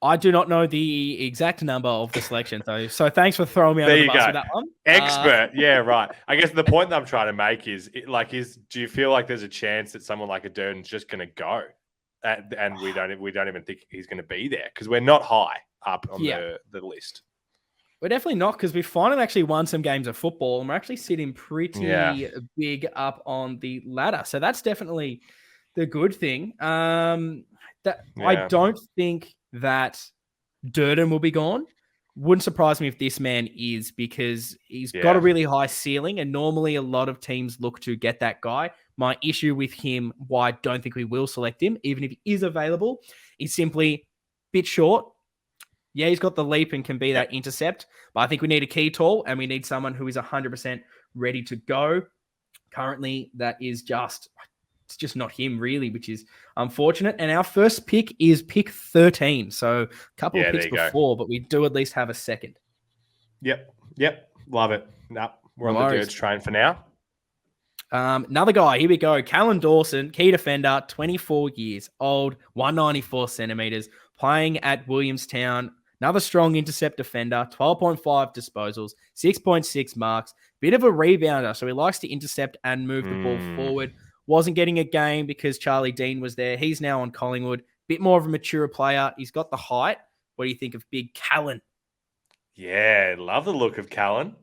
I do not know the exact number of the selection, though. So thanks for throwing me under There the you bus go. with that one. Expert. Yeah, right. I guess the point that I'm trying to make is, do you feel like there's a chance that someone like a Durden's just going to go, and we don't even think he's going to be there because we're not high up on the list. We're definitely not, because we finally actually won some games of football, and we're actually sitting pretty big up on the ladder. So that's definitely the good thing. I don't think that Durden will be gone. Wouldn't surprise me if this man is, because he's got a really high ceiling, and normally a lot of teams look to get that guy. My issue with him, why I don't think we will select him, even if he is available, is simply a bit short. Yeah, he's got the leap and can be that intercept, but I think we need a key tall, and we need someone who is 100% ready to go. Currently, it's just not him, really, which is unfortunate. And our first pick is pick 13. So a couple of picks before, but we do at least have a second. Yep. Love it. Nope. We're on the Dirge train for now. Another guy. Here we go. Callan Dawson, key defender, 24 years old, 194 centimeters, playing at Williamstown. Another strong intercept defender, 12.5 disposals, 6.6 marks, bit of a rebounder. So he likes to intercept and move the ball forward. Wasn't getting a game because Charlie Dean was there. He's now on Collingwood. Bit more of a mature player. He's got the height. What do you think of big Callan? Yeah, love the look of Callan.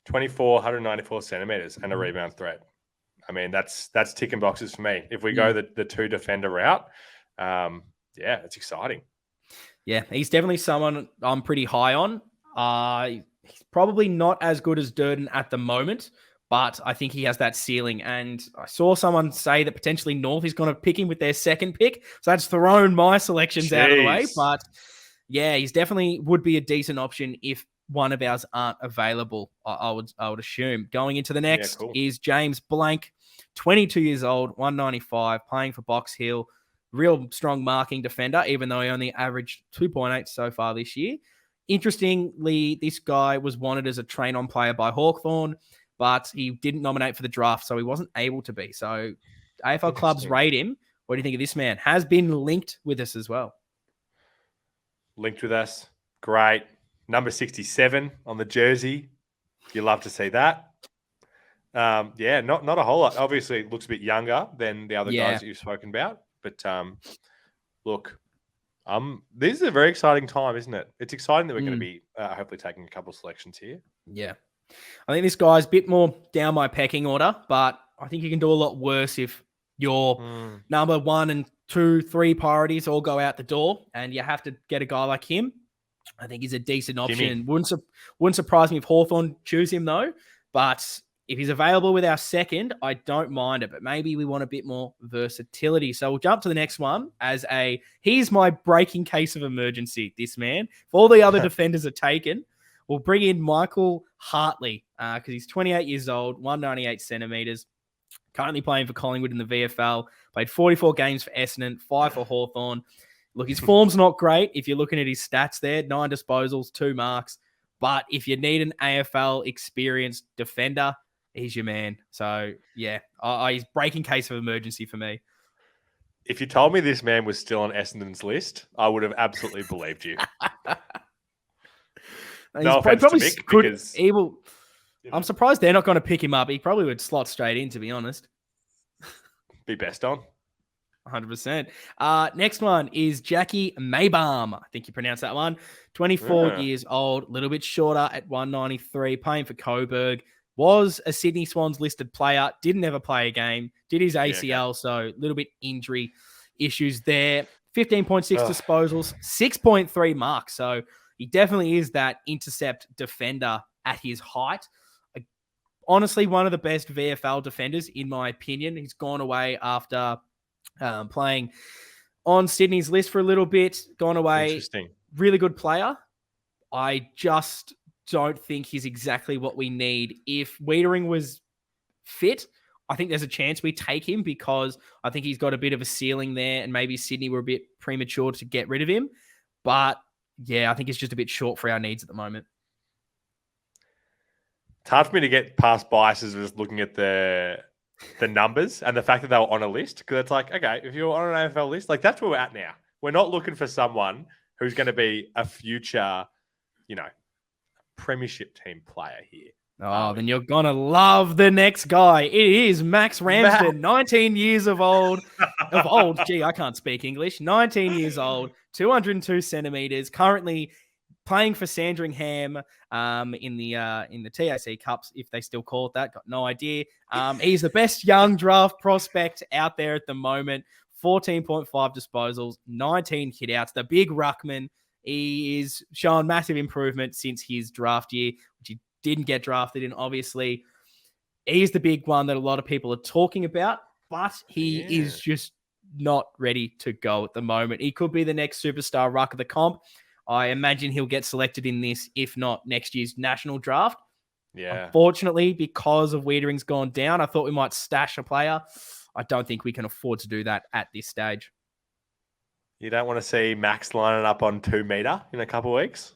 24, 194 centimeters and a rebound threat. I mean, that's ticking boxes for me. If we go the two defender route, it's exciting. Yeah, he's definitely someone I'm pretty high on. He's probably not as good as Durden at the moment, but I think he has that ceiling. And I saw someone say that potentially North is going to pick him with their second pick. So that's thrown my selections out of the way. But yeah, he's definitely would be a decent option if one of ours aren't available, I would assume. Going into the next is James Blank, 22 years old, 195, playing for Box Hill. Real strong marking defender, even though he only averaged 2.8 so far this year. Interestingly, this guy was wanted as a train-on player by Hawthorn, but he didn't nominate for the draft, so he wasn't able to be. So AFL clubs rate him. What do you think of this man? Has been linked with us as well. Linked with us. Great. Number 67 on the jersey. You love to see that. Not a whole lot. Obviously, it looks a bit younger than the other guys that you've spoken about. But look, this is a very exciting time, isn't it? It's exciting that we're going to be hopefully taking a couple of selections here. Yeah. I think this guy's a bit more down my pecking order, but I think you can do a lot worse if your number 1 and 2, 3 priorities all go out the door and you have to get a guy like him. I think he's a decent option. Wouldn't surprise me if Hawthorn choose him, though. But if he's available with our second, I don't mind it, but maybe we want a bit more versatility. So we'll jump to the next one here's my breaking case of emergency, this man. If all the other defenders are taken, we'll bring in Michael Hartley because he's 28 years old, 198 centimeters, currently playing for Collingwood in the VFL, played 44 games for Essendon, 5 for Hawthorn. Look, his form's not great if you're looking at his stats there, 9 disposals, 2 marks. But if you need an AFL experienced defender, he's your man. So, yeah, he's breaking case of emergency for me. If you told me this man was still on Essendon's list, I would have absolutely believed you. No offense to Mick, because I'm surprised they're not going to pick him up. He probably would slot straight in, to be honest. Be best on. 100%. Next one is Jackie Maybaum. I think you pronounced that one. 24 years old, a little bit shorter at 193, playing for Coburg. Was a Sydney Swans listed player, didn't ever play a game, did his ACL, so a little bit injury issues there. 15.6 disposals, 6.3 marks. So he definitely is that intercept defender at his height. Honestly, one of the best VFL defenders, in my opinion. He's gone away after playing on Sydney's list for a little bit, gone away. Interesting. Really good player. I just don't think he's exactly what we need. If Wiedering was fit, I think there's a chance we take him because I think he's got a bit of a ceiling there and maybe Sydney were a bit premature to get rid of him. But yeah, I think it's just a bit short for our needs at the moment. It's hard for me to get past biases of just looking at the numbers and the fact that they were on a list, because it's like, okay, if you're on an AFL list, like that's where we're at now. We're not looking for someone who's going to be a future, premiership team player here. Oh, then you're going to love the next guy. It is Max Ramsden, 19 years of old. Gee, I can't speak English. 19 years old, 202 centimeters, currently playing for Sandringham in the TAC Cups, if they still call it that. Got no idea. He's the best young draft prospect out there at the moment. 14.5 disposals, 19 hitouts. The big ruckman. He is shown massive improvement since his draft year, which he didn't get drafted in, obviously. He's the big one that a lot of people are talking about, but he is just not ready to go at the moment. He could be the next superstar ruck of the comp. I imagine he'll get selected in this, if not next year's national draft. Yeah. Unfortunately, because of Wiedering's gone down, I thought we might stash a player. I don't think we can afford to do that at this stage. You don't want to see Max lining up on 2 meter in a couple of weeks?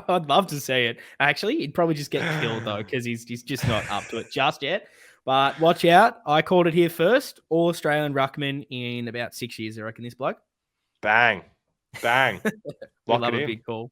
I'd love to see it. Actually, he'd probably just get killed, though, because he's just not up to it just yet. But watch out. I called it here first. All Australian ruckman in about 6 years, I reckon, this bloke. Bang. Lock love it in. A big call.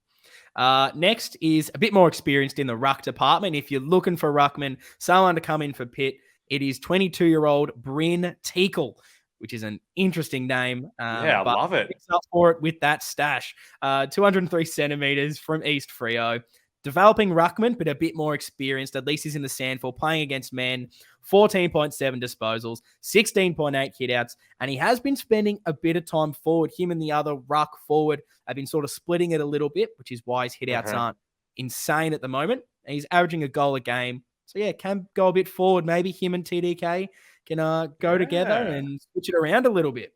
Next is a bit more experienced in the ruck department. If you're looking for ruckman, someone to come in for Pitt, it is 22-year-old Bryn Teakle, which is an interesting name. I love it. Picks up for it with that stash. 203 centimeters from East Freo. Developing ruckman, but a bit more experienced. At least he's in the sandful, playing against men. 14.7 disposals, 16.8 hitouts, and he has been spending a bit of time forward. Him and the other ruck forward have been sort of splitting it a little bit, which is why his hitouts aren't insane at the moment. And he's averaging a goal a game. So, yeah, can go a bit forward. Maybe him and TDK can go together and switch it around a little bit.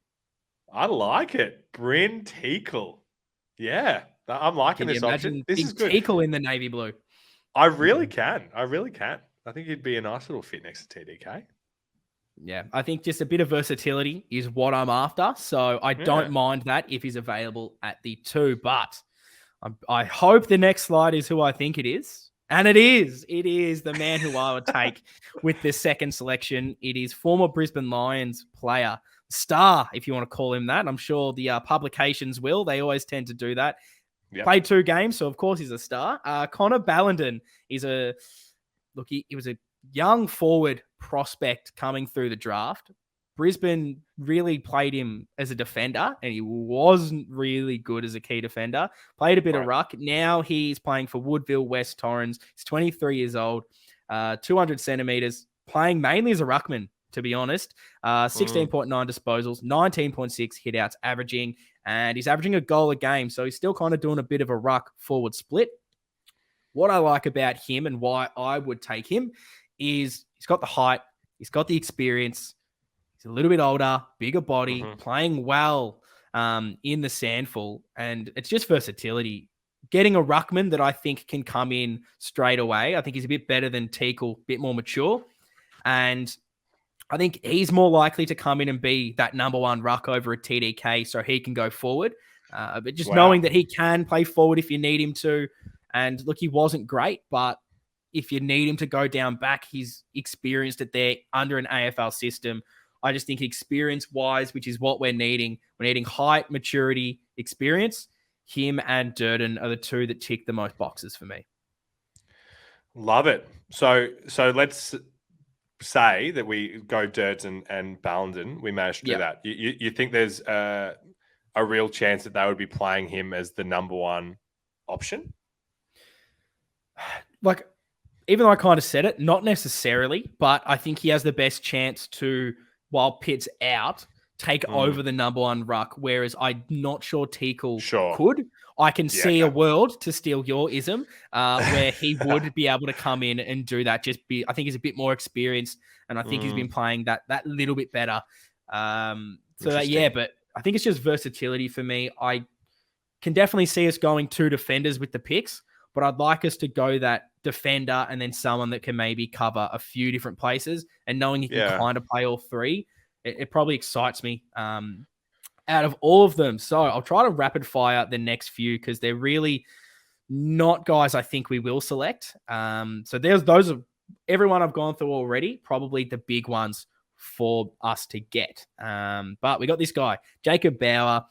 I like it. Bryn Teakle. Yeah, I'm liking this option. This is good. Teakle in the navy blue. I really can. I think he'd be a nice little fit next to TDK. Yeah, I think just a bit of versatility is what I'm after. So I don't mind that if he's available at the 2. But I hope the next slide is who I think it is. And it is. It is the man who I would take with the second selection. It is former Brisbane Lions player, star, if you want to call him that. I'm sure the publications will. They always tend to do that. Yep. Played 2 games, so of course he's a star. Connor Ballenden is he was a young forward prospect coming through the draft. Brisbane really played him as a defender, and he wasn't really good as a key defender. Played a bit of ruck. Now he's playing for Woodville West Torrens. He's 23 years old, 200 centimeters, playing mainly as a ruckman, to be honest. 16.9 disposals, 19.6 hitouts averaging, and he's averaging a goal a game. So he's still kind of doing a bit of a ruck forward split. What I like about him and why I would take him is he's got the height, he's got the experience, he's a little bit older, bigger body, playing well in the sandful, and it's just versatility. Getting a ruckman that I think can come in straight away. I think he's a bit better than Teakle, a bit more mature, and I think he's more likely to come in and be that number 1 ruck over a TDK so he can go forward. But just knowing that he can play forward if you need him to. And look, he wasn't great, but if you need him to go down back, he's experienced it there under an AFL system. I just think experience-wise, which is what we're needing height, maturity, experience. Him and Durden are the 2 that tick the most boxes for me. Love it. So let's say that we go Durden and Ballenden. We managed to do that. You think there's a real chance that they would be playing him as the number 1 option? Like, even though I kind of said it, not necessarily, but I think he has the best chance to, while Pitt's out, take over the number 1 ruck, whereas I'm not sure Teakle could. I can see a world, to steal your ism, where he would be able to come in and do that. I think he's a bit more experienced, and I think he's been playing that little bit better. But I think it's just versatility for me. I can definitely see us going 2 defenders with the picks, but I'd like us to go that defender and then someone that can maybe cover a few different places, and knowing he can kind of play all 3, it probably excites me out of all of them. So I'll try to rapid fire the next few because they're really not guys I think we will select. So those are everyone I've gone through already, probably the big ones for us to get. But we got this guy, Jacob Bauer.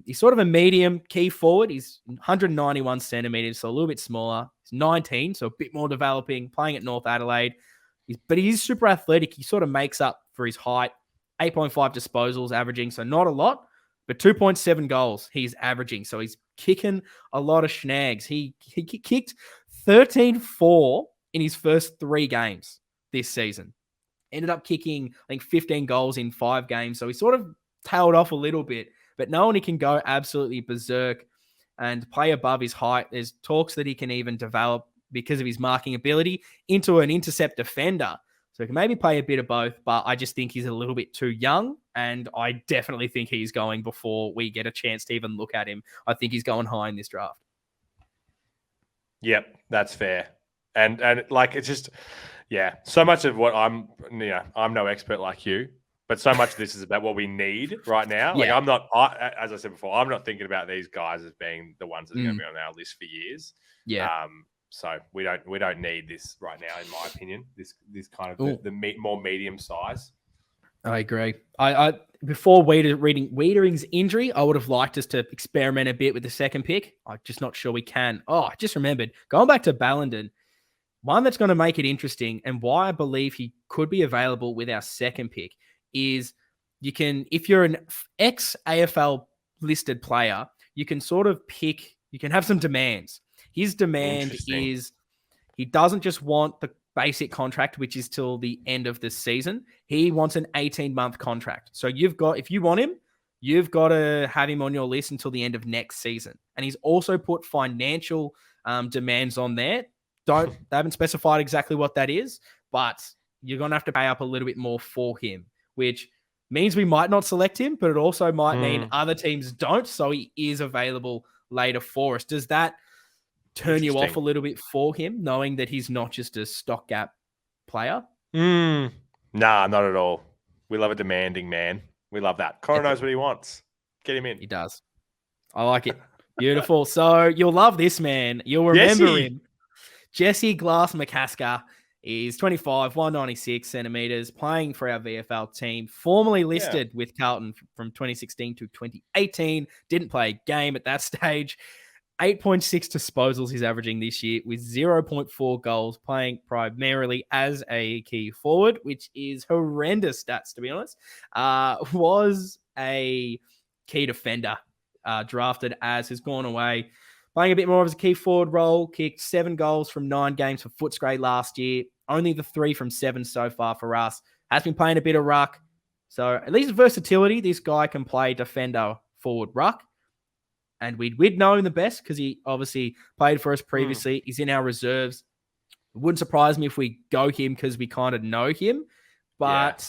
He's sort of a medium key forward. He's 191 centimeters, so a little bit smaller. He's 19, so a bit more developing, playing at North Adelaide. But he's super athletic. He sort of makes up for his height. 8.5 disposals averaging, so not a lot, but 2.7 goals he's averaging. So he's kicking a lot of snags. He kicked 13-4 in his first 3 games this season. Ended up kicking, I think, 15 goals in 5 games. So he sort of tailed off a little bit, but knowing he can go absolutely berserk and play above his height, there's talks that he can even develop because of his marking ability into an intercept defender. So he can maybe play a bit of both, but I just think he's a little bit too young, and I definitely think he's going before we get a chance to even look at him. I think he's going high in this draft. Yep, that's fair. And like, it's just, yeah, so much of what I'm no expert like you, but so much of this is about what we need right now. Like, Yeah. as I said before, I'm not thinking about these guys as being the ones that are going to be on our list for years. Yeah. So we don't need this right now, in my opinion. This kind of the more medium size. I agree. I before reading Wiedering's injury, I would have liked us to experiment a bit with the second pick. I'm just not sure we can. Oh, I just remembered. Going back to Ballenden, one that's going to make it interesting and why I believe he could be available with our second pick is you can, if you're an ex-AFL listed player, you can sort of pick, you can have some demands. His demand is he doesn't just want the basic contract, which is till the end of the season. He wants an 18-month contract. So if you want him, you've got to have him on your list until the end of next season. And he's also put financial demands on there. They haven't specified exactly what that is, but you're going to have to pay up a little bit more for him, which means we might not select him, but it also might mean other teams don't. So he is available later for us. Does that turn you off a little bit for him, knowing that he's not just a stopgap player? Nah, not at all. We love a demanding man. We love that. Connor knows what he wants. Get him in. He does. I like it. Beautiful. So you'll love this man. You'll remember him. Jesse Glass McCasker is 25, 196 centimeters, playing for our VFL team, formerly listed with Carlton from 2016 to 2018. Didn't play a game at that stage. 8.6 disposals he's averaging this year with 0.4 goals, playing primarily as a key forward, which is horrendous stats, to be honest. Was a key defender, drafted as, has gone away, playing a bit more of a key forward role, kicked 7 goals from 9 games for Footscray last year, only the 3 from 7 so far for us. Has been playing a bit of ruck. So at least versatility, this guy can play defender, forward, ruck. And we'd know him the best because he obviously played for us previously. He's in our reserves. It wouldn't surprise me if we go him because we kind of know him. But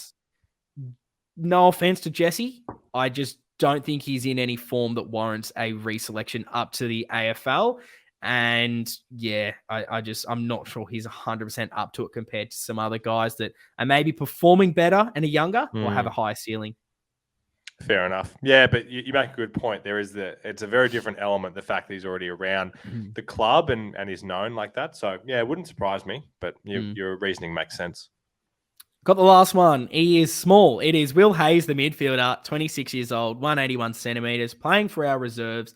no offense to Jesse, I just don't think he's in any form that warrants a reselection up to the AFL. And I'm not sure he's 100% up to it compared to some other guys that are maybe performing better and are younger or have a higher ceiling. Fair enough. Yeah, but you make a good point. It's a very different element, the fact that he's already around the club and is known like that. So, yeah, it wouldn't surprise me, but your reasoning makes sense. Got the last one. He is small. It is Will Hayes, the midfielder, 26 years old, 181 centimeters, playing for our reserves.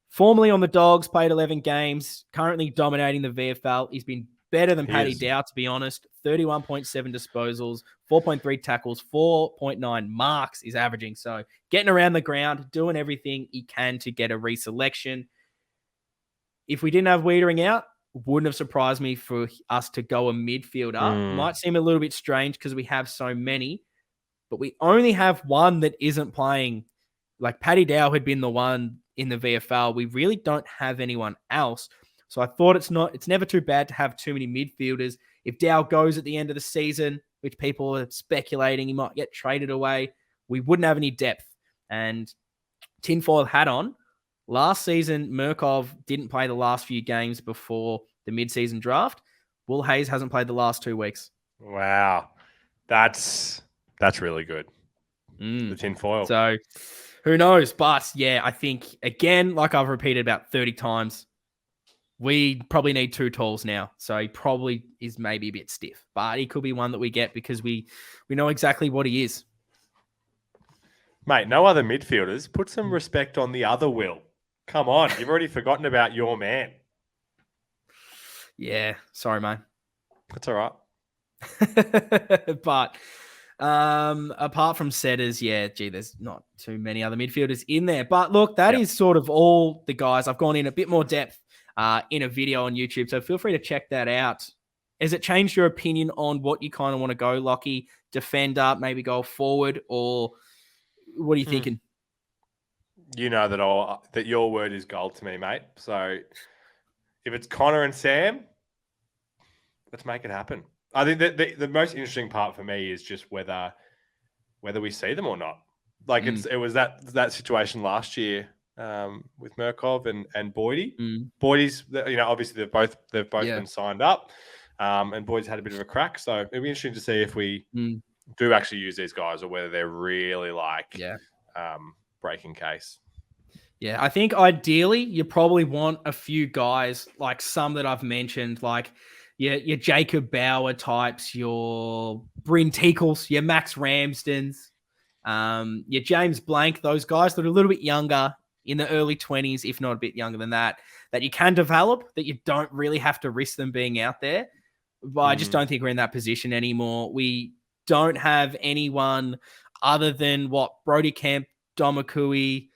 Formerly on the Dogs, played 11 games, currently dominating the VFL. He's been better than Paddy Dow, to be honest. 31.7 disposals, 4.3 tackles, 4.9 marks is averaging. So getting around the ground, doing everything he can to get a reselection. If we didn't have Wiedering out, wouldn't have surprised me for us to go a midfielder. Might seem a little bit strange because we have so many, but we only have one that isn't playing. Like Paddy Dow had been the one in the VFL. We really don't have anyone else. So I thought it's never too bad to have too many midfielders. If Dow goes at the end of the season, which people are speculating he might get traded away, we wouldn't have any depth. And tinfoil hat on, last season, Murkov didn't play the last few games before the mid-season draft. Will Hayes hasn't played the last 2 weeks. Wow. That's really good. The tinfoil. So who knows? But yeah, I think, again, like I've repeated about 30 times, we probably need 2 talls now. So he probably is maybe a bit stiff, but he could be one that we get because we know exactly what he is. Mate, no other midfielders. Put some respect on the other Will. Come on. You've already forgotten about your man. Yeah, sorry, mate. That's all right. But apart from setters, there's not too many other midfielders in there. But look, that is sort of all the guys. I've gone in a bit more depth in a video on YouTube, so feel free to check that out. Has it changed your opinion on what you kind of want to go, Lockie? Defender, maybe go forward, or what are you thinking? You know that your word is gold to me, mate. So if it's Connor and Sam, let's make it happen. I think that the most interesting part for me is just whether we see them or not. Like it was that situation last year with Murkov and Boydie. Boydie's, obviously they've both been signed up, and Boydie's had a bit of a crack. So it'll be interesting to see if we do actually use these guys or whether they're really breaking case. Yeah, I think ideally you probably want a few guys like some that I've mentioned, like your Jacob Bauer types, your Bryn Teakles, your Max Ramsdens, your James Blank, those guys that are a little bit younger in the early 20s, if not a bit younger than that you can develop, that you don't really have to risk them being out there. But I just don't think we're in that position anymore. We don't have anyone other than Brody Kemp, Domakui.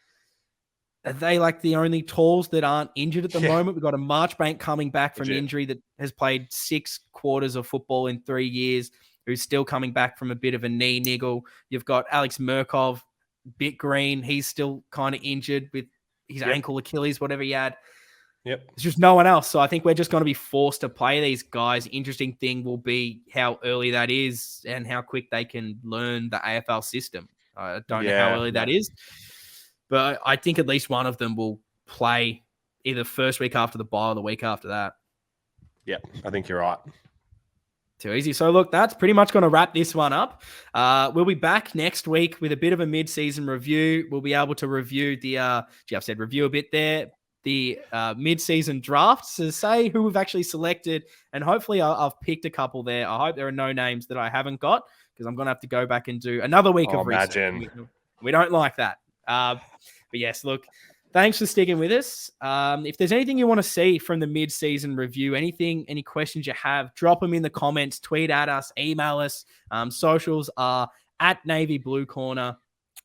Are they like the only talls that aren't injured at the moment? We've got a Marchbank coming back from injury that has played 6 quarters of football in 3 years, who's still coming back from a bit of a knee niggle. You've got Alex Murkov, bit green. He's still kind of injured with his ankle, Achilles, whatever he had. There's just no one else. So I think we're just going to be forced to play these guys. Interesting thing will be how early that is and how quick they can learn the AFL system. I don't know how early that is. But I think at least one of them will play either first week after the bye or the week after that. Yeah, I think you're right. Too easy. So, look, that's pretty much going to wrap this one up. We'll be back next week with a bit of a mid-season review. We'll be able to review review a bit there, the mid-season drafts to say who we've actually selected. And hopefully I've picked a couple there. I hope there are no names that I haven't got because I'm going to have to go back and do another week of research. We don't like that. But yes, look, thanks for sticking with us. If there's anything you want to see from the mid-season review, any questions you have, drop them in the comments, tweet at us, email us. Socials are at Navy Blue Corner.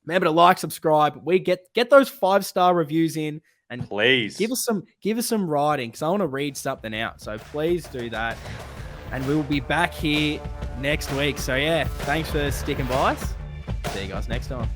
Remember to like, subscribe. We get those 5-star reviews in, and please give us some writing because I want to read something out. So please do that, and we will be back here next week. So yeah, thanks for sticking by us. See you guys next time.